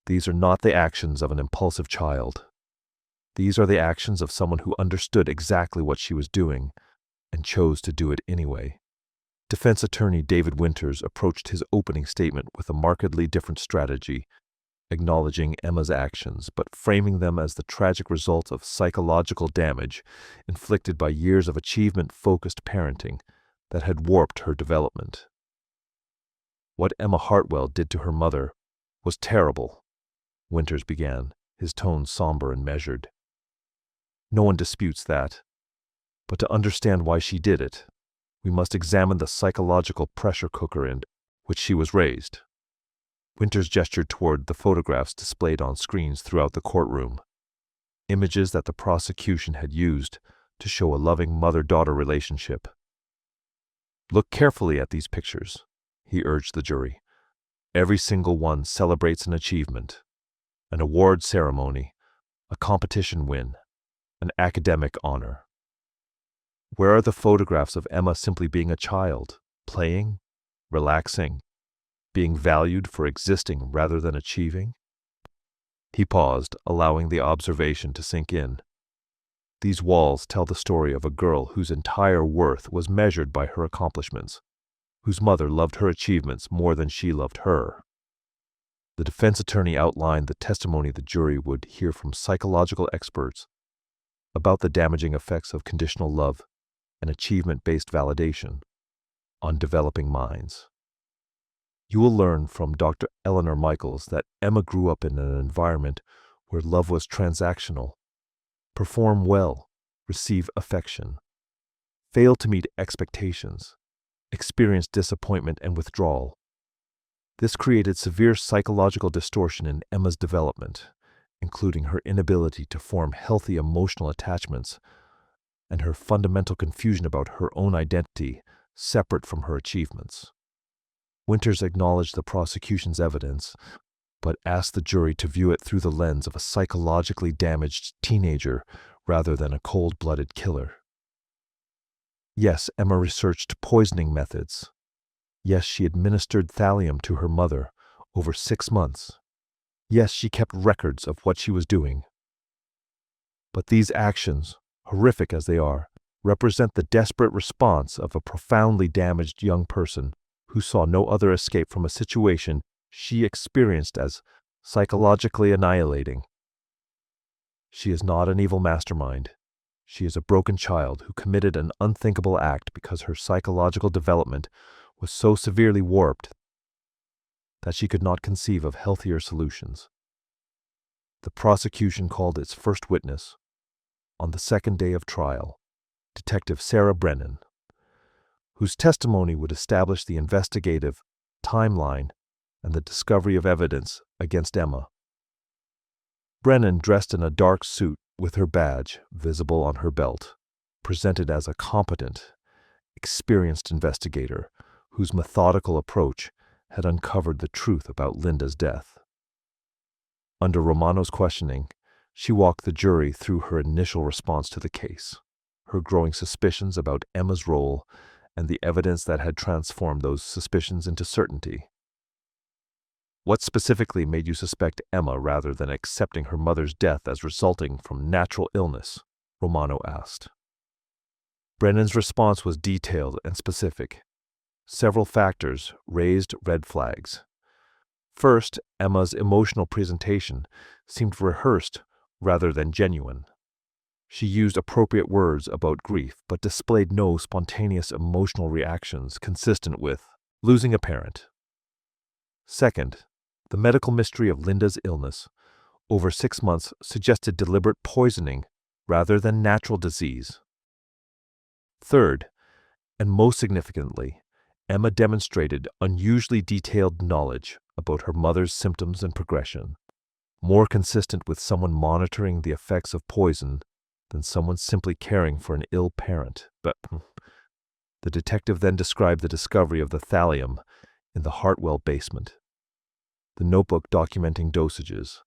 These are not the actions of an impulsive child. These are the actions of someone who understood exactly what she was doing and chose to do it anyway." Defense attorney David Winters approached his opening statement with a markedly different strategy, acknowledging Emma's actions but framing them as the tragic result of psychological damage inflicted by years of achievement-focused parenting that had warped her development. "What Emma Hartwell did to her mother was terrible," Winters began, his tone somber and measured. "No one disputes that. But to understand why she did it, we must examine the psychological pressure cooker in which she was raised." Winters gestured toward the photographs displayed on screens throughout the courtroom, images that the prosecution had used to show a loving mother-daughter relationship. Look carefully at these pictures, he urged the jury. Every single one celebrates an achievement, an award ceremony, a competition win, an academic honor. Where are the photographs of Emma simply being a child, playing, relaxing, being valued for existing rather than achieving? He paused, allowing the observation to sink in. These walls tell the story of a girl whose entire worth was measured by her accomplishments, whose mother loved her achievements more than she loved her. The defense attorney outlined the testimony the jury would hear from psychological experts about the damaging effects of conditional love and achievement-based validation on developing minds. You will learn from Dr. Eleanor Michaels that Emma grew up in an environment where love was transactional, perform well, receive affection, fail to meet expectations, experience disappointment and withdrawal. This created severe psychological distortion in Emma's development, including her inability to form healthy emotional attachments and her fundamental confusion about her own identity separate from her achievements. Winters acknowledged the prosecution's evidence, but asked the jury to view it through the lens of a psychologically damaged teenager rather than a cold-blooded killer. Yes, Emma researched poisoning methods. Yes, she administered thallium to her mother over 6 months. Yes, she kept records of what she was doing. But these actions, horrific as they are, represent the desperate response of a profoundly damaged young person who saw no other escape from a situation she experienced as psychologically annihilating. She is not an evil mastermind. She is a broken child who committed an unthinkable act because her psychological development was so severely warped that she could not conceive of healthier solutions. The prosecution called its first witness, on the second day of trial, Detective Sarah Brennan, whose testimony would establish the investigative timeline and the discovery of evidence against Emma. Brennan, dressed in a dark suit with her badge visible on her belt, presented as a competent, experienced investigator whose methodical approach had uncovered the truth about Linda's death. Under Romano's questioning, she walked the jury through her initial response to the case, her growing suspicions about Emma's role, and the evidence that had transformed those suspicions into certainty. What specifically made you suspect Emma rather than accepting her mother's death as resulting from natural illness? Romano asked. Brennan's response was detailed and specific. Several factors raised red flags. First, Emma's emotional presentation seemed rehearsed rather than genuine. She used appropriate words about grief, but displayed no spontaneous emotional reactions consistent with losing a parent. Second, the medical mystery of Linda's illness over 6 months suggested deliberate poisoning rather than natural disease. Third, and most significantly, Emma demonstrated unusually detailed knowledge about her mother's symptoms and progression, more consistent with someone monitoring the effects of poison than someone simply caring for an ill parent. But the detective then described the discovery of the thallium in the Hartwell basement, the notebook documenting dosages,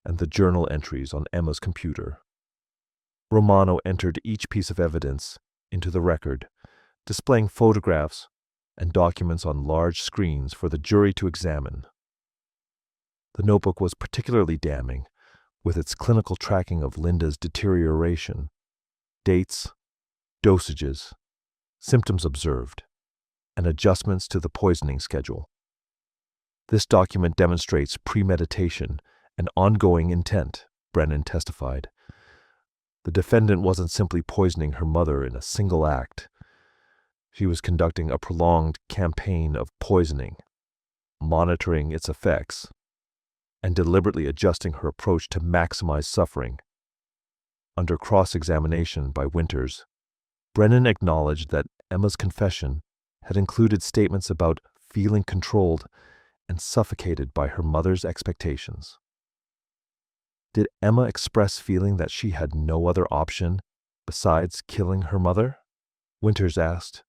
and the journal entries on Emma's computer. Romano entered each piece of evidence into the record, displaying photographs and documents on large screens for the jury to examine. The notebook was particularly damning, with its clinical tracking of Linda's deterioration, dates, dosages, symptoms observed, and adjustments to the poisoning schedule. This document demonstrates premeditation and ongoing intent, Brennan testified. The defendant wasn't simply poisoning her mother in a single act. She was conducting a prolonged campaign of poisoning, monitoring its effects, and deliberately adjusting her approach to maximize suffering. Under cross-examination by Winters, Brennan acknowledged that Emma's confession had included statements about feeling controlled and suffocated by her mother's expectations. Did Emma express feeling that she had no other option besides killing her mother? Winters asked.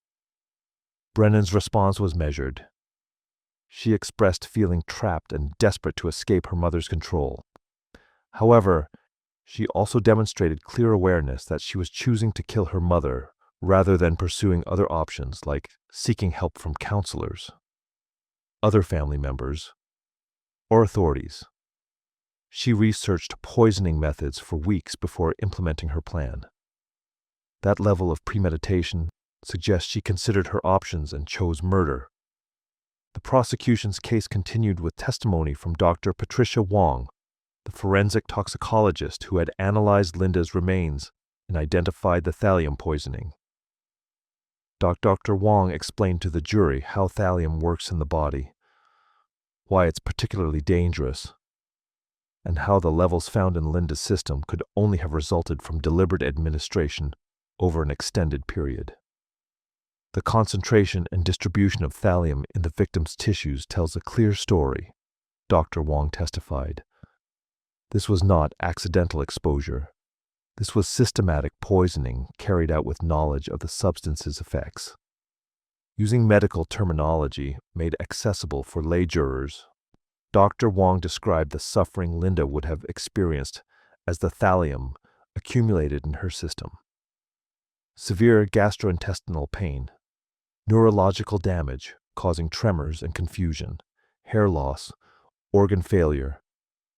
Brennan's response was measured. She expressed feeling trapped and desperate to escape her mother's control. However, she also demonstrated clear awareness that she was choosing to kill her mother rather than pursuing other options like seeking help from counselors, other family members, or authorities. She researched poisoning methods for weeks before implementing her plan. That level of premeditation suggests she considered her options and chose murder. The prosecution's case continued with testimony from Dr. Patricia Wong, the forensic toxicologist who had analyzed Linda's remains and identified the thallium poisoning. Dr. Wong explained to the jury how thallium works in the body, why it's particularly dangerous, and how the levels found in Linda's system could only have resulted from deliberate administration over an extended period. The concentration and distribution of thallium in the victim's tissues tells a clear story, Dr. Wong testified. This was not accidental exposure. This was systematic poisoning carried out with knowledge of the substance's effects. Using medical terminology made accessible for lay jurors, Dr. Wong described the suffering Linda would have experienced as the thallium accumulated in her system. Severe gastrointestinal pain, neurological damage causing tremors and confusion, hair loss, organ failure,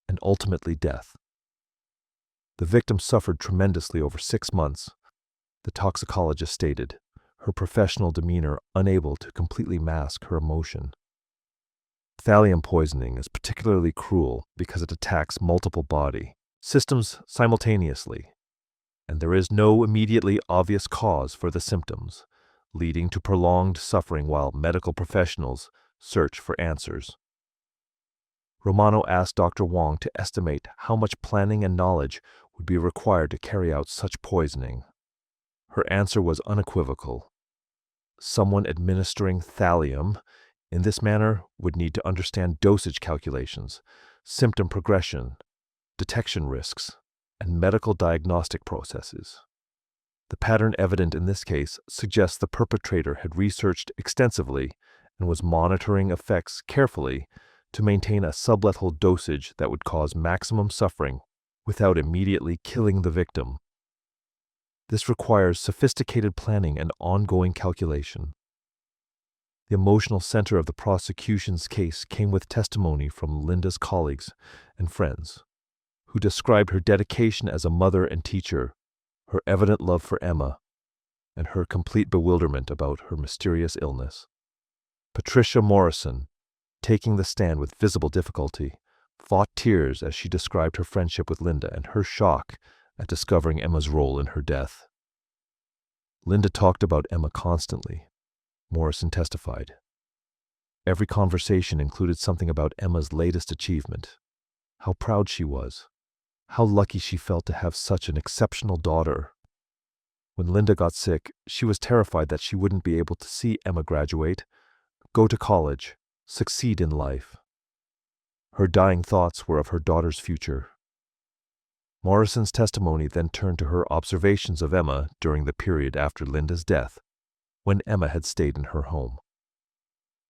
and ultimately death. The victim suffered tremendously over 6 months, the toxicologist stated, her professional demeanor unable to completely mask her emotion. Thallium poisoning is particularly cruel because it attacks multiple body systems simultaneously, and there is no immediately obvious cause for the symptoms, leading to prolonged suffering while medical professionals search for answers. Romano asked Dr. Wong to estimate how much planning and knowledge would be required to carry out such poisoning. Her answer was unequivocal. Someone administering thallium in this manner would need to understand dosage calculations, symptom progression, detection risks, and medical diagnostic processes. The pattern evident in this case suggests the perpetrator had researched extensively and was monitoring effects carefully to maintain a sublethal dosage that would cause maximum suffering without immediately killing the victim. This requires sophisticated planning and ongoing calculation. The emotional center of the prosecution's case came with testimony from Linda's colleagues and friends, who described her dedication as a mother and teacher, her evident love for Emma, and her complete bewilderment about her mysterious illness. Patricia Morrison, taking the stand with visible difficulty, fought tears as she described her friendship with Linda and her shock at discovering Emma's role in her death. Linda talked about Emma constantly, Morrison testified. Every conversation included something about Emma's latest achievement, how proud she was, how lucky she felt to have such an exceptional daughter. When Linda got sick, she was terrified that she wouldn't be able to see Emma graduate, go to college, succeed in life. Her dying thoughts were of her daughter's future. Morrison's testimony then turned to her observations of Emma during the period after Linda's death, when Emma had stayed in her home.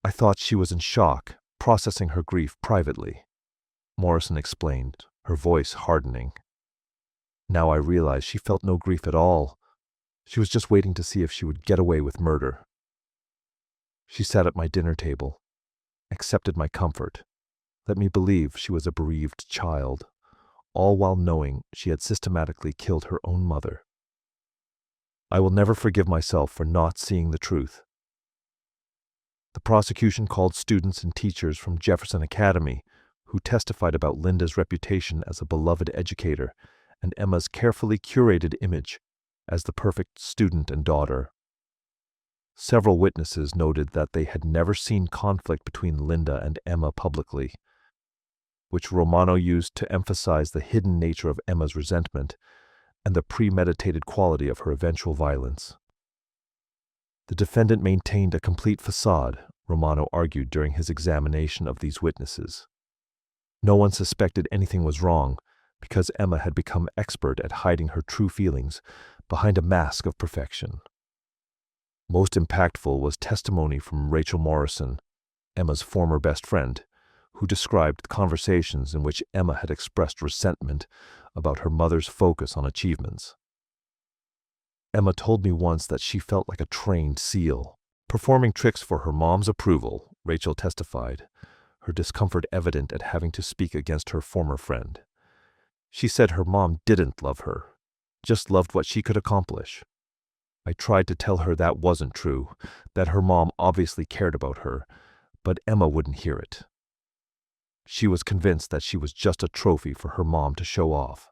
I thought she was in shock, processing her grief privately, Morrison explained, her voice hardening. Now I realize she felt no grief at all. She was just waiting to see if she would get away with murder. She sat at my dinner table, accepted my comfort, let me believe she was a bereaved child, all while knowing she had systematically killed her own mother. I will never forgive myself for not seeing the truth. The prosecution called students and teachers from Jefferson Academy who testified about Linda's reputation as a beloved educator and Emma's carefully curated image as the perfect student and daughter. Several witnesses noted that they had never seen conflict between Linda and Emma publicly, which Romano used to emphasize the hidden nature of Emma's resentment and the premeditated quality of her eventual violence. The defendant maintained a complete facade, Romano argued during his examination of these witnesses. No one suspected anything was wrong because Emma had become expert at hiding her true feelings behind a mask of perfection. Most impactful was testimony from Rachel Morrison, Emma's former best friend, who described conversations in which Emma had expressed resentment about her mother's focus on achievements. Emma told me once that she felt like a trained seal, performing tricks for her mom's approval, Rachel testified, her discomfort evident at having to speak against her former friend. She said her mom didn't love her, just loved what she could accomplish. I tried to tell her that wasn't true, that her mom obviously cared about her, but Emma wouldn't hear it. She was convinced that she was just a trophy for her mom to show off.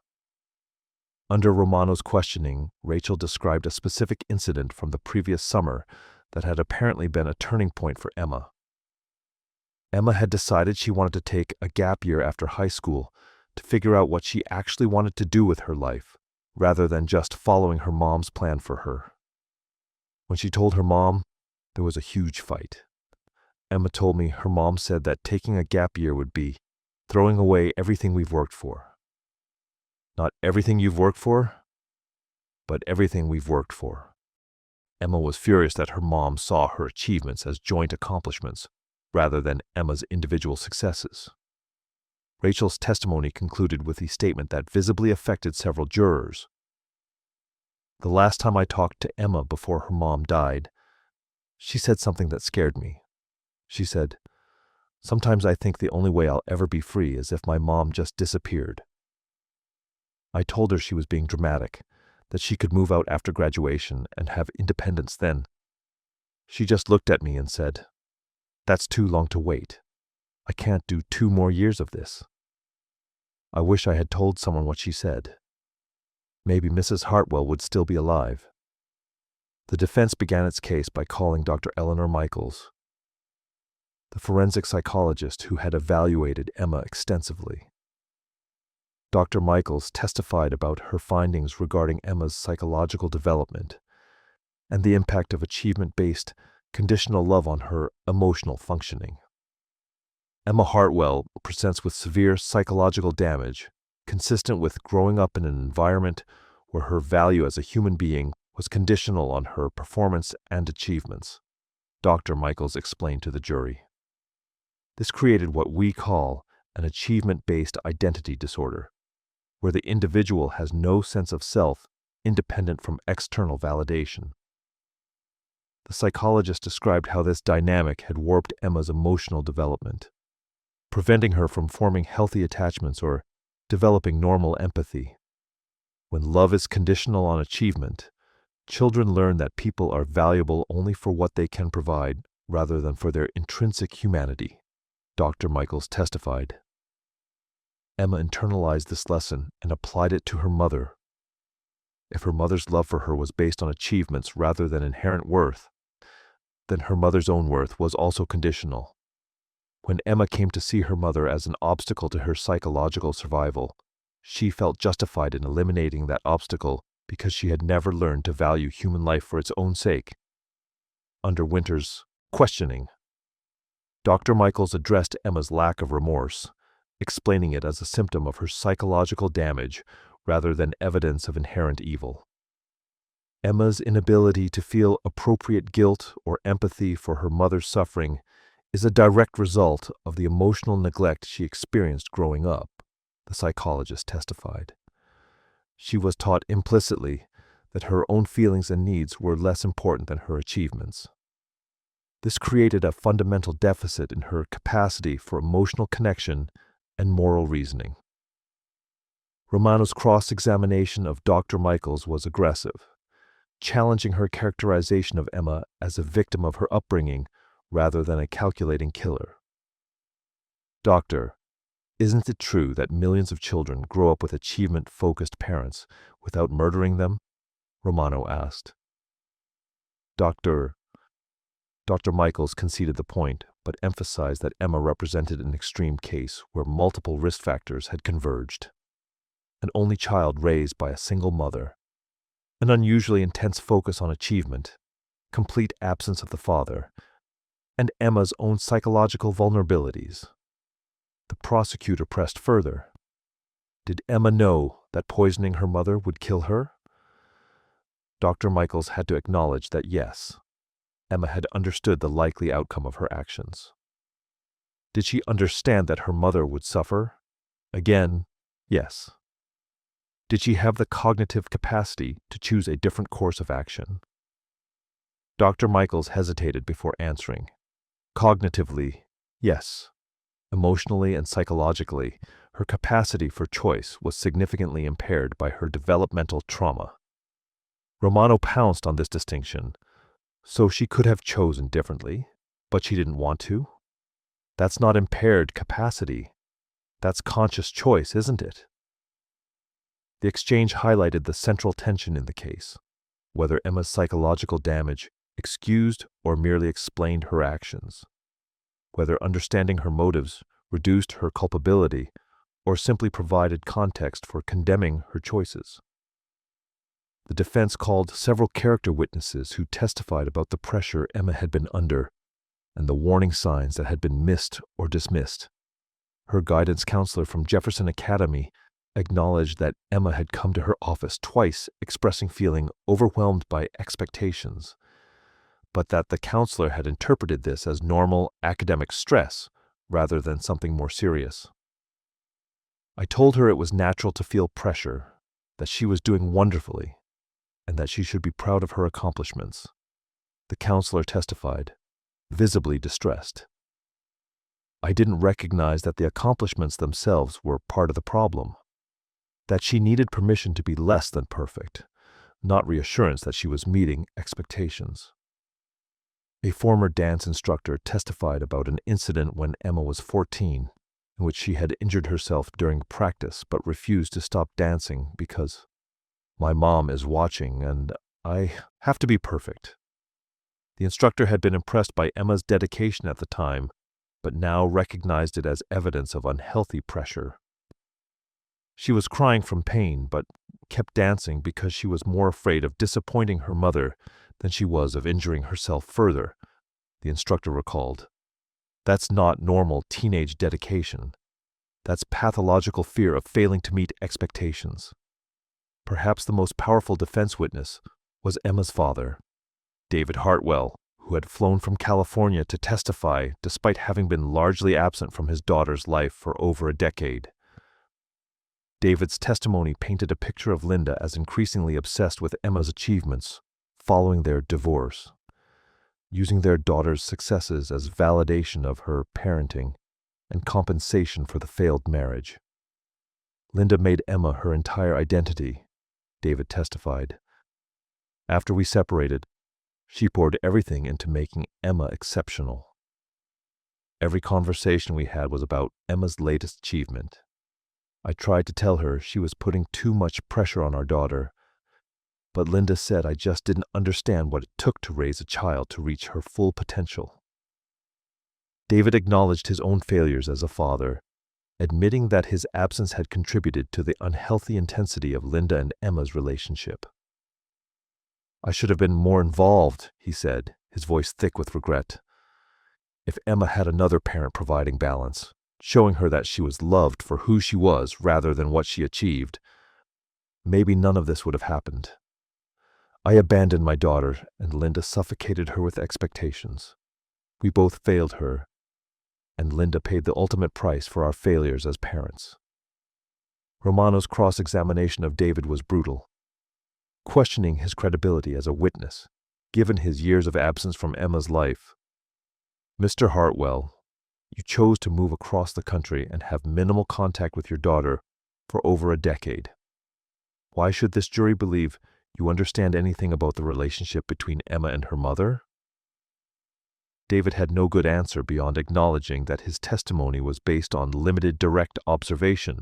Under Romano's questioning, Rachel described a specific incident from the previous summer that had apparently been a turning point for Emma. Emma had decided she wanted to take a gap year after high school to figure out what she actually wanted to do with her life, rather than just following her mom's plan for her. When she told her mom, there was a huge fight. Emma told me her mom said that taking a gap year would be throwing away everything we've worked for. Not everything you've worked for, but everything we've worked for. Emma was furious that her mom saw her achievements as joint accomplishments rather than Emma's individual successes. Rachel's testimony concluded with the statement that visibly affected several jurors. The last time I talked to Emma before her mom died, she said something that scared me. She said, "Sometimes I think the only way I'll ever be free is if my mom just disappeared." I told her she was being dramatic, that she could move out after graduation and have independence then. She just looked at me and said, "That's too long to wait. I can't do 2 more years of this." I wish I had told someone what she said. Maybe Mrs. Hartwell would still be alive. The defense began its case by calling Dr. Eleanor Michaels, the forensic psychologist who had evaluated Emma extensively. Dr. Michaels testified about her findings regarding Emma's psychological development and the impact of achievement-based conditional love on her emotional functioning. Emma Hartwell presents with severe psychological damage, consistent with growing up in an environment where her value as a human being was conditional on her performance and achievements, Dr. Michaels explained to the jury. This created what we call an achievement-based identity disorder, where the individual has no sense of self independent from external validation. The psychologist described how this dynamic had warped Emma's emotional development, preventing her from forming healthy attachments or developing normal empathy. When love is conditional on achievement, children learn that people are valuable only for what they can provide rather than for their intrinsic humanity, Dr. Michaels testified. Emma internalized this lesson and applied it to her mother. If her mother's love for her was based on achievements rather than inherent worth, then her mother's own worth was also conditional. When Emma came to see her mother as an obstacle to her psychological survival, she felt justified in eliminating that obstacle because she had never learned to value human life for its own sake. Under Winter's questioning, Dr. Michaels addressed Emma's lack of remorse, explaining it as a symptom of her psychological damage rather than evidence of inherent evil. Emma's inability to feel appropriate guilt or empathy for her mother's suffering is a direct result of the emotional neglect she experienced growing up, the psychologist testified. She was taught implicitly that her own feelings and needs were less important than her achievements. This created a fundamental deficit in her capacity for emotional connection and moral reasoning. Romano's cross-examination of Dr. Michaels was aggressive, challenging her characterization of Emma as a victim of her upbringing rather than a calculating killer. "Doctor, isn't it true that millions of children grow up with achievement-focused parents without murdering them?" Romano asked. Dr. Michaels conceded the point, but emphasized that Emma represented an extreme case where multiple risk factors had converged. An only child raised by a single mother, an unusually intense focus on achievement, complete absence of the father, and Emma's own psychological vulnerabilities. The prosecutor pressed further. Did Emma know that poisoning her mother would kill her? Dr. Michaels had to acknowledge that yes, Emma had understood the likely outcome of her actions. Did she understand that her mother would suffer? Again, yes. Did she have the cognitive capacity to choose a different course of action? Dr. Michaels hesitated before answering. Cognitively, yes. Emotionally and psychologically, her capacity for choice was significantly impaired by her developmental trauma. Romano pounced on this distinction. So she could have chosen differently, but she didn't want to? That's not impaired capacity. That's conscious choice, isn't it? The exchange highlighted the central tension in the case, whether Emma's psychological damage excused or merely explained her actions, whether understanding her motives reduced her culpability or simply provided context for condemning her choices. The defense called several character witnesses who testified about the pressure Emma had been under and the warning signs that had been missed or dismissed. Her guidance counselor from Jefferson Academy acknowledged that Emma had come to her office twice expressing feeling overwhelmed by expectations, but that the counselor had interpreted this as normal academic stress rather than something more serious. I told her it was natural to feel pressure, that she was doing wonderfully, and that she should be proud of her accomplishments. The counselor testified, visibly distressed. I didn't recognize that the accomplishments themselves were part of the problem, that she needed permission to be less than perfect, not reassurance that she was meeting expectations. A former dance instructor testified about an incident when Emma was 14, in which she had injured herself during practice but refused to stop dancing because my mom is watching and I have to be perfect. The instructor had been impressed by Emma's dedication at the time, but now recognized it as evidence of unhealthy pressure. She was crying from pain, but kept dancing because she was more afraid of disappointing her mother than she was of injuring herself further, the instructor recalled. That's not normal teenage dedication. That's pathological fear of failing to meet expectations. Perhaps the most powerful defense witness was Emma's father, David Hartwell, who had flown from California to testify despite having been largely absent from his daughter's life for over a decade. David's testimony painted a picture of Linda as increasingly obsessed with Emma's achievements following their divorce, using their daughter's successes as validation of her parenting and compensation for the failed marriage. Linda made Emma her entire identity, David testified. After we separated, she poured everything into making Emma exceptional. Every conversation we had was about Emma's latest achievement. I tried to tell her she was putting too much pressure on our daughter, but Linda said I just didn't understand what it took to raise a child to reach her full potential. David acknowledged his own failures as a father, admitting that his absence had contributed to the unhealthy intensity of Linda and Emma's relationship. I should have been more involved, he said, his voice thick with regret. If Emma had another parent providing balance, showing her that she was loved for who she was rather than what she achieved, maybe none of this would have happened. I abandoned my daughter, and Linda suffocated her with expectations. We both failed her, and Linda paid the ultimate price for our failures as parents. Romano's cross-examination of David was brutal, questioning his credibility as a witness, given his years of absence from Emma's life. Mr. Hartwell, you chose to move across the country and have minimal contact with your daughter for over a decade. Why should this jury believe you understand anything about the relationship between Emma and her mother? David had no good answer beyond acknowledging that his testimony was based on limited direct observation,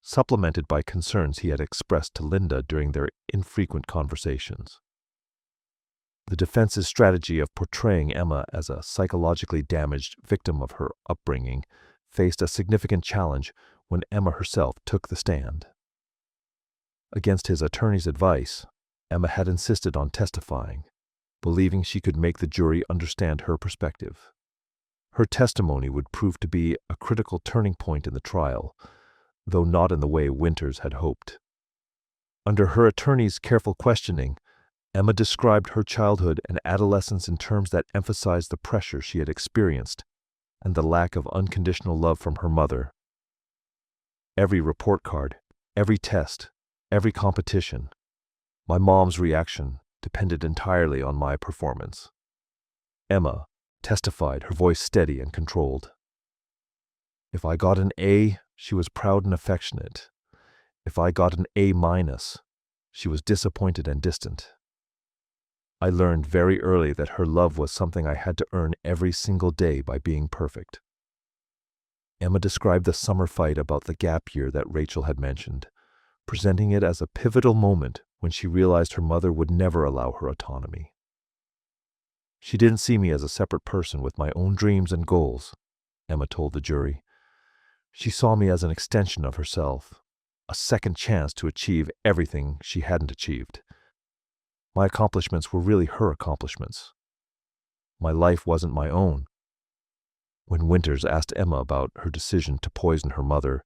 supplemented by concerns he had expressed to Linda during their infrequent conversations. The defense's strategy of portraying Emma as a psychologically damaged victim of her upbringing faced a significant challenge when Emma herself took the stand. Against his attorney's advice, Emma had insisted on testifying, believing she could make the jury understand her perspective. Her testimony would prove to be a critical turning point in the trial, though not in the way Winters had hoped. Under her attorney's careful questioning, Emma described her childhood and adolescence in terms that emphasized the pressure she had experienced and the lack of unconditional love from her mother. Every report card, every test, every competition, my mom's reaction depended entirely on my performance. Emma testified, her voice steady and controlled. If I got an A, she was proud and affectionate. If I got an A-, she was disappointed and distant. I learned very early that her love was something I had to earn every single day by being perfect. Emma described the summer fight about the gap year that Rachel had mentioned, presenting it as a pivotal moment when she realized her mother would never allow her autonomy. She didn't see me as a separate person with my own dreams and goals, Emma told the jury. She saw me as an extension of herself, a second chance to achieve everything she hadn't achieved. My accomplishments were really her accomplishments. My life wasn't my own. When Winters asked Emma about her decision to poison her mother,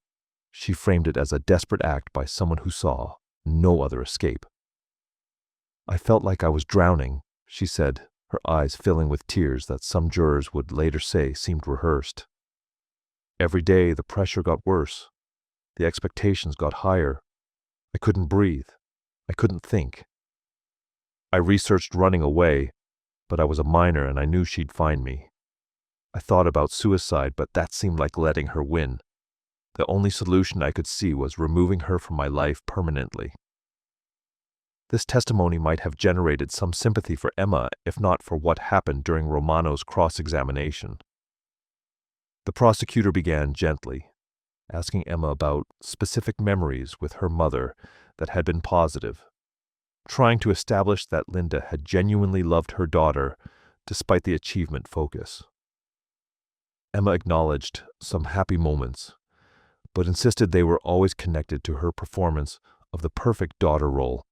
she framed it as a desperate act by someone who saw no other escape. I felt like I was drowning, she said, her eyes filling with tears that some jurors would later say seemed rehearsed. Every day the pressure got worse. The expectations got higher. I couldn't breathe. I couldn't think. I researched running away, but I was a minor and I knew she'd find me. I thought about suicide, but that seemed like letting her win. The only solution I could see was removing her from my life permanently. This testimony might have generated some sympathy for Emma, if not for what happened during Romano's cross-examination. The prosecutor began gently, asking Emma about specific memories with her mother that had been positive, trying to establish that Linda had genuinely loved her daughter despite the achievement focus. Emma acknowledged some happy moments, but insisted they were always connected to her performance of the perfect daughter role.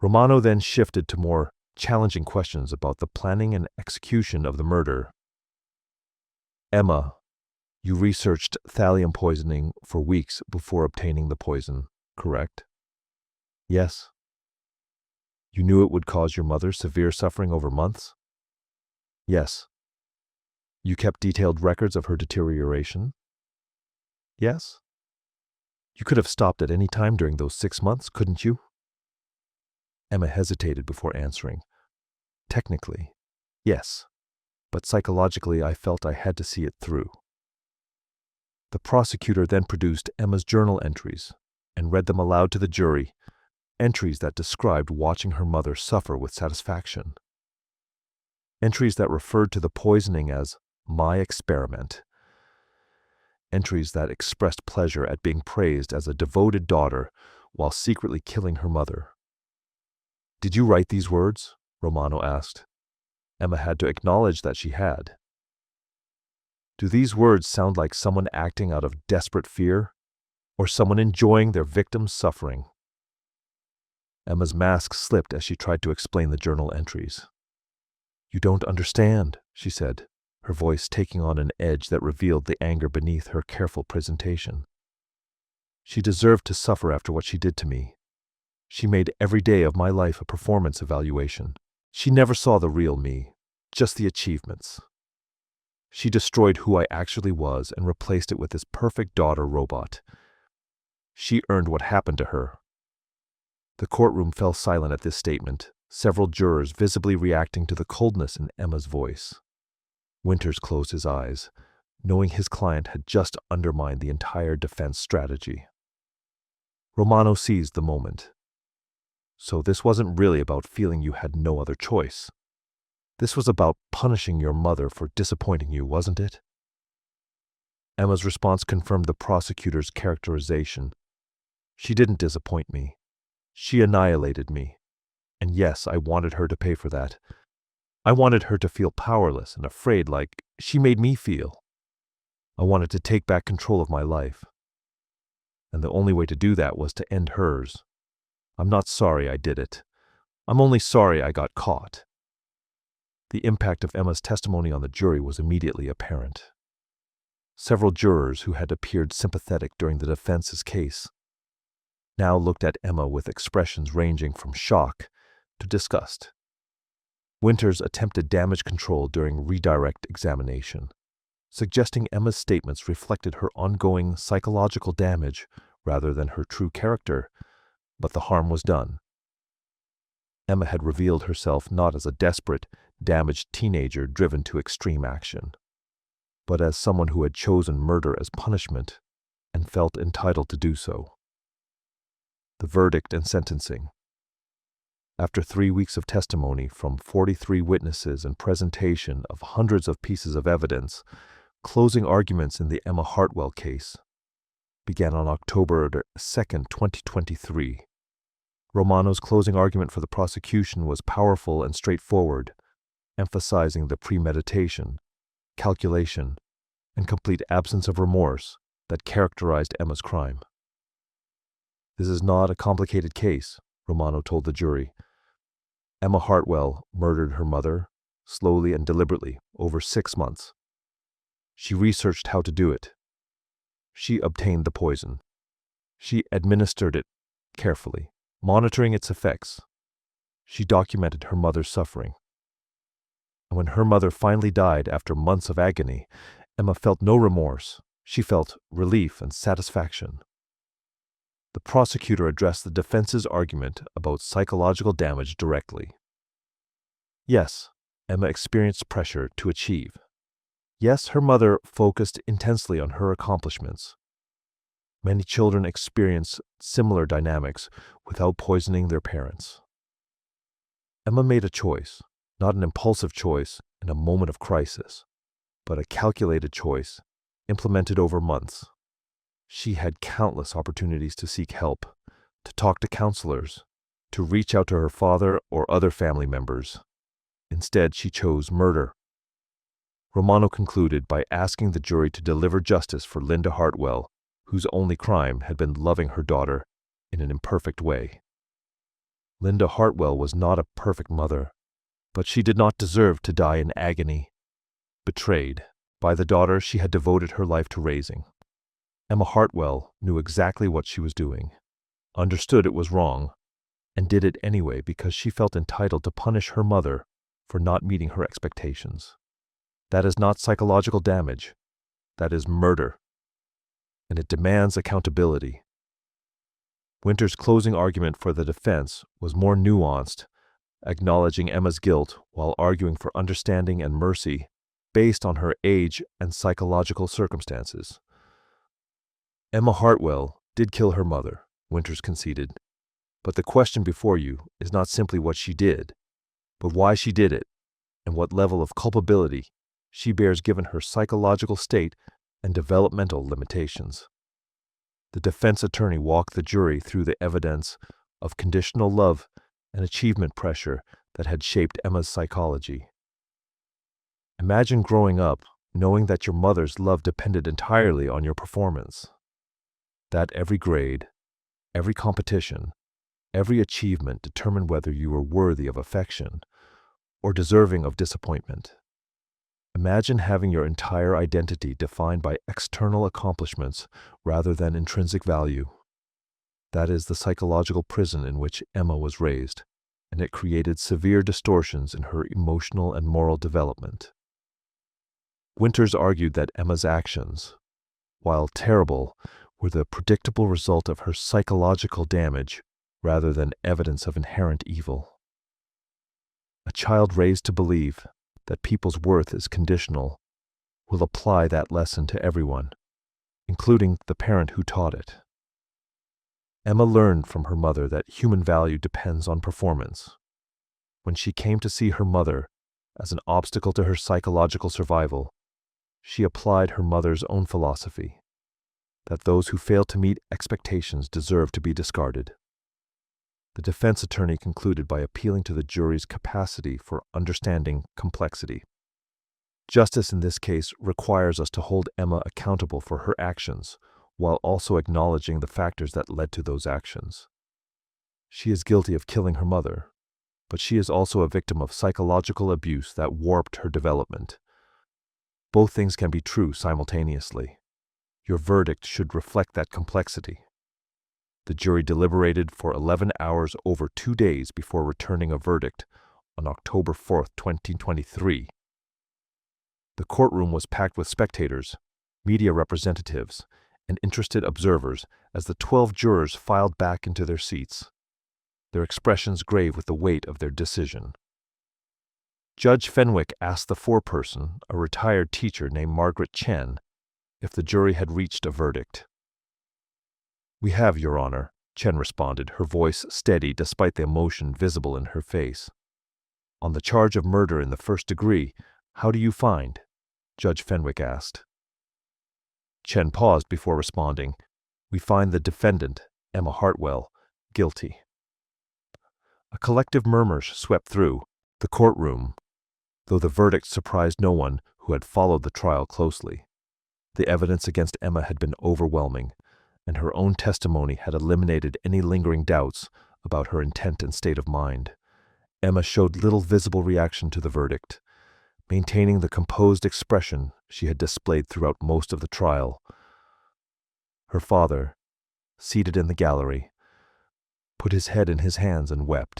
Romano then shifted to more challenging questions about the planning and execution of the murder. Emma, you researched thallium poisoning for weeks before obtaining the poison, correct? Yes. You knew it would cause your mother severe suffering over months? Yes. You kept detailed records of her deterioration? Yes. You could have stopped at any time during those 6 months, couldn't you? Emma hesitated before answering. Technically, yes, but psychologically I felt I had to see it through. The prosecutor then produced Emma's journal entries and read them aloud to the jury, entries that described watching her mother suffer with satisfaction. Entries that referred to the poisoning as my experiment. Entries that expressed pleasure at being praised as a devoted daughter while secretly killing her mother. Did you write these words? Romano asked. Emma had to acknowledge that she had. Do these words sound like someone acting out of desperate fear, or someone enjoying their victim's suffering? Emma's mask slipped as she tried to explain the journal entries. You don't understand, she said, her voice taking on an edge that revealed the anger beneath her careful presentation. She deserved to suffer after what she did to me. She made every day of my life a performance evaluation. She never saw the real me, just the achievements. She destroyed who I actually was and replaced it with this perfect daughter robot. She earned what happened to her. The courtroom fell silent at this statement, several jurors visibly reacting to the coldness in Emma's voice. Winters closed his eyes, knowing his client had just undermined the entire defense strategy. Romano seized the moment. So this wasn't really about feeling you had no other choice. This was about punishing your mother for disappointing you, wasn't it? Emma's response confirmed the prosecutor's characterization. She didn't disappoint me. She annihilated me. And yes, I wanted her to pay for that. I wanted her to feel powerless and afraid like she made me feel. I wanted to take back control of my life. And the only way to do that was to end hers. I'm not sorry I did it. I'm only sorry I got caught. The impact of Emma's testimony on the jury was immediately apparent. Several jurors who had appeared sympathetic during the defense's case now looked at Emma with expressions ranging from shock to disgust. Winters attempted damage control during redirect examination, suggesting Emma's statements reflected her ongoing psychological damage rather than her true character, but the harm was done. Emma had revealed herself not as a desperate, damaged teenager driven to extreme action, but as someone who had chosen murder as punishment and felt entitled to do so. The verdict and sentencing. After 3 weeks of testimony from 43 witnesses and presentation of hundreds of pieces of evidence, closing arguments in the Emma Hartwell case began on October 2nd, 2023. Romano's closing argument for the prosecution was powerful and straightforward, emphasizing the premeditation, calculation, and complete absence of remorse that characterized Emma's crime. "This is not a complicated case," Romano told the jury. "Emma Hartwell murdered her mother, slowly and deliberately, over 6 months. She researched how to do it. She obtained the poison. She administered it carefully, monitoring its effects. She documented her mother's suffering. And when her mother finally died after months of agony, Emma felt no remorse. She felt relief and satisfaction." The prosecutor addressed the defense's argument about psychological damage directly. Yes, Emma experienced pressure to achieve. Yes, her mother focused intensely on her accomplishments. Many children experience similar dynamics without poisoning their parents. Emma made a choice, not an impulsive choice in a moment of crisis, but a calculated choice implemented over months. She had countless opportunities to seek help, to talk to counselors, to reach out to her father or other family members. Instead, she chose murder. Romano concluded by asking the jury to deliver justice for Linda Hartwell, whose only crime had been loving her daughter in an imperfect way. Linda Hartwell was not a perfect mother, but she did not deserve to die in agony, betrayed by the daughter she had devoted her life to raising. Emma Hartwell knew exactly what she was doing, understood it was wrong, and did it anyway because she felt entitled to punish her mother for not meeting her expectations. That is not psychological damage. That is murder. And it demands accountability. Winter's closing argument for the defense was more nuanced, acknowledging Emma's guilt while arguing for understanding and mercy based on her age and psychological circumstances. Emma Hartwell did kill her mother, Winters conceded, but the question before you is not simply what she did, but why she did it and what level of culpability she bears given her psychological state and developmental limitations. The defense attorney walked the jury through the evidence of conditional love and achievement pressure that had shaped Emma's psychology. Imagine growing up knowing that your mother's love depended entirely on your performance. That every grade, every competition, every achievement determined whether you were worthy of affection or deserving of disappointment. Imagine having your entire identity defined by external accomplishments rather than intrinsic value. That is the psychological prison in which Emma was raised, and it created severe distortions in her emotional and moral development. Winters argued that Emma's actions, while terrible, were the predictable result of her psychological damage rather than evidence of inherent evil. A child raised to believe that people's worth is conditional will apply that lesson to everyone, including the parent who taught it. Emma learned from her mother that human value depends on performance. When she came to see her mother as an obstacle to her psychological survival, she applied her mother's own philosophy, that those who fail to meet expectations deserve to be discarded. The defense attorney concluded by appealing to the jury's capacity for understanding complexity. Justice in this case requires us to hold Emma accountable for her actions, while also acknowledging the factors that led to those actions. She is guilty of killing her mother, but she is also a victim of psychological abuse that warped her development. Both things can be true simultaneously. Your verdict should reflect that complexity. The jury deliberated for 11 hours over 2 days before returning a verdict on October 4, 2023. The courtroom was packed with spectators, media representatives, and interested observers as the 12 jurors filed back into their seats, their expressions grave with the weight of their decision. Judge Fenwick asked the foreperson, a retired teacher named Margaret Chen, if the jury had reached a verdict. "We have, Your Honor," Chen responded, her voice steady despite the emotion visible in her face. "On the charge of murder in the first degree, how do you find?" Judge Fenwick asked. Chen paused before responding. "We find the defendant, Emma Hartwell, guilty." A collective murmur swept through the courtroom, though the verdict surprised no one who had followed the trial closely. The evidence against Emma had been overwhelming, and her own testimony had eliminated any lingering doubts about her intent and state of mind. Emma showed little visible reaction to the verdict, maintaining the composed expression she had displayed throughout most of the trial. Her father, seated in the gallery, put his head in his hands and wept.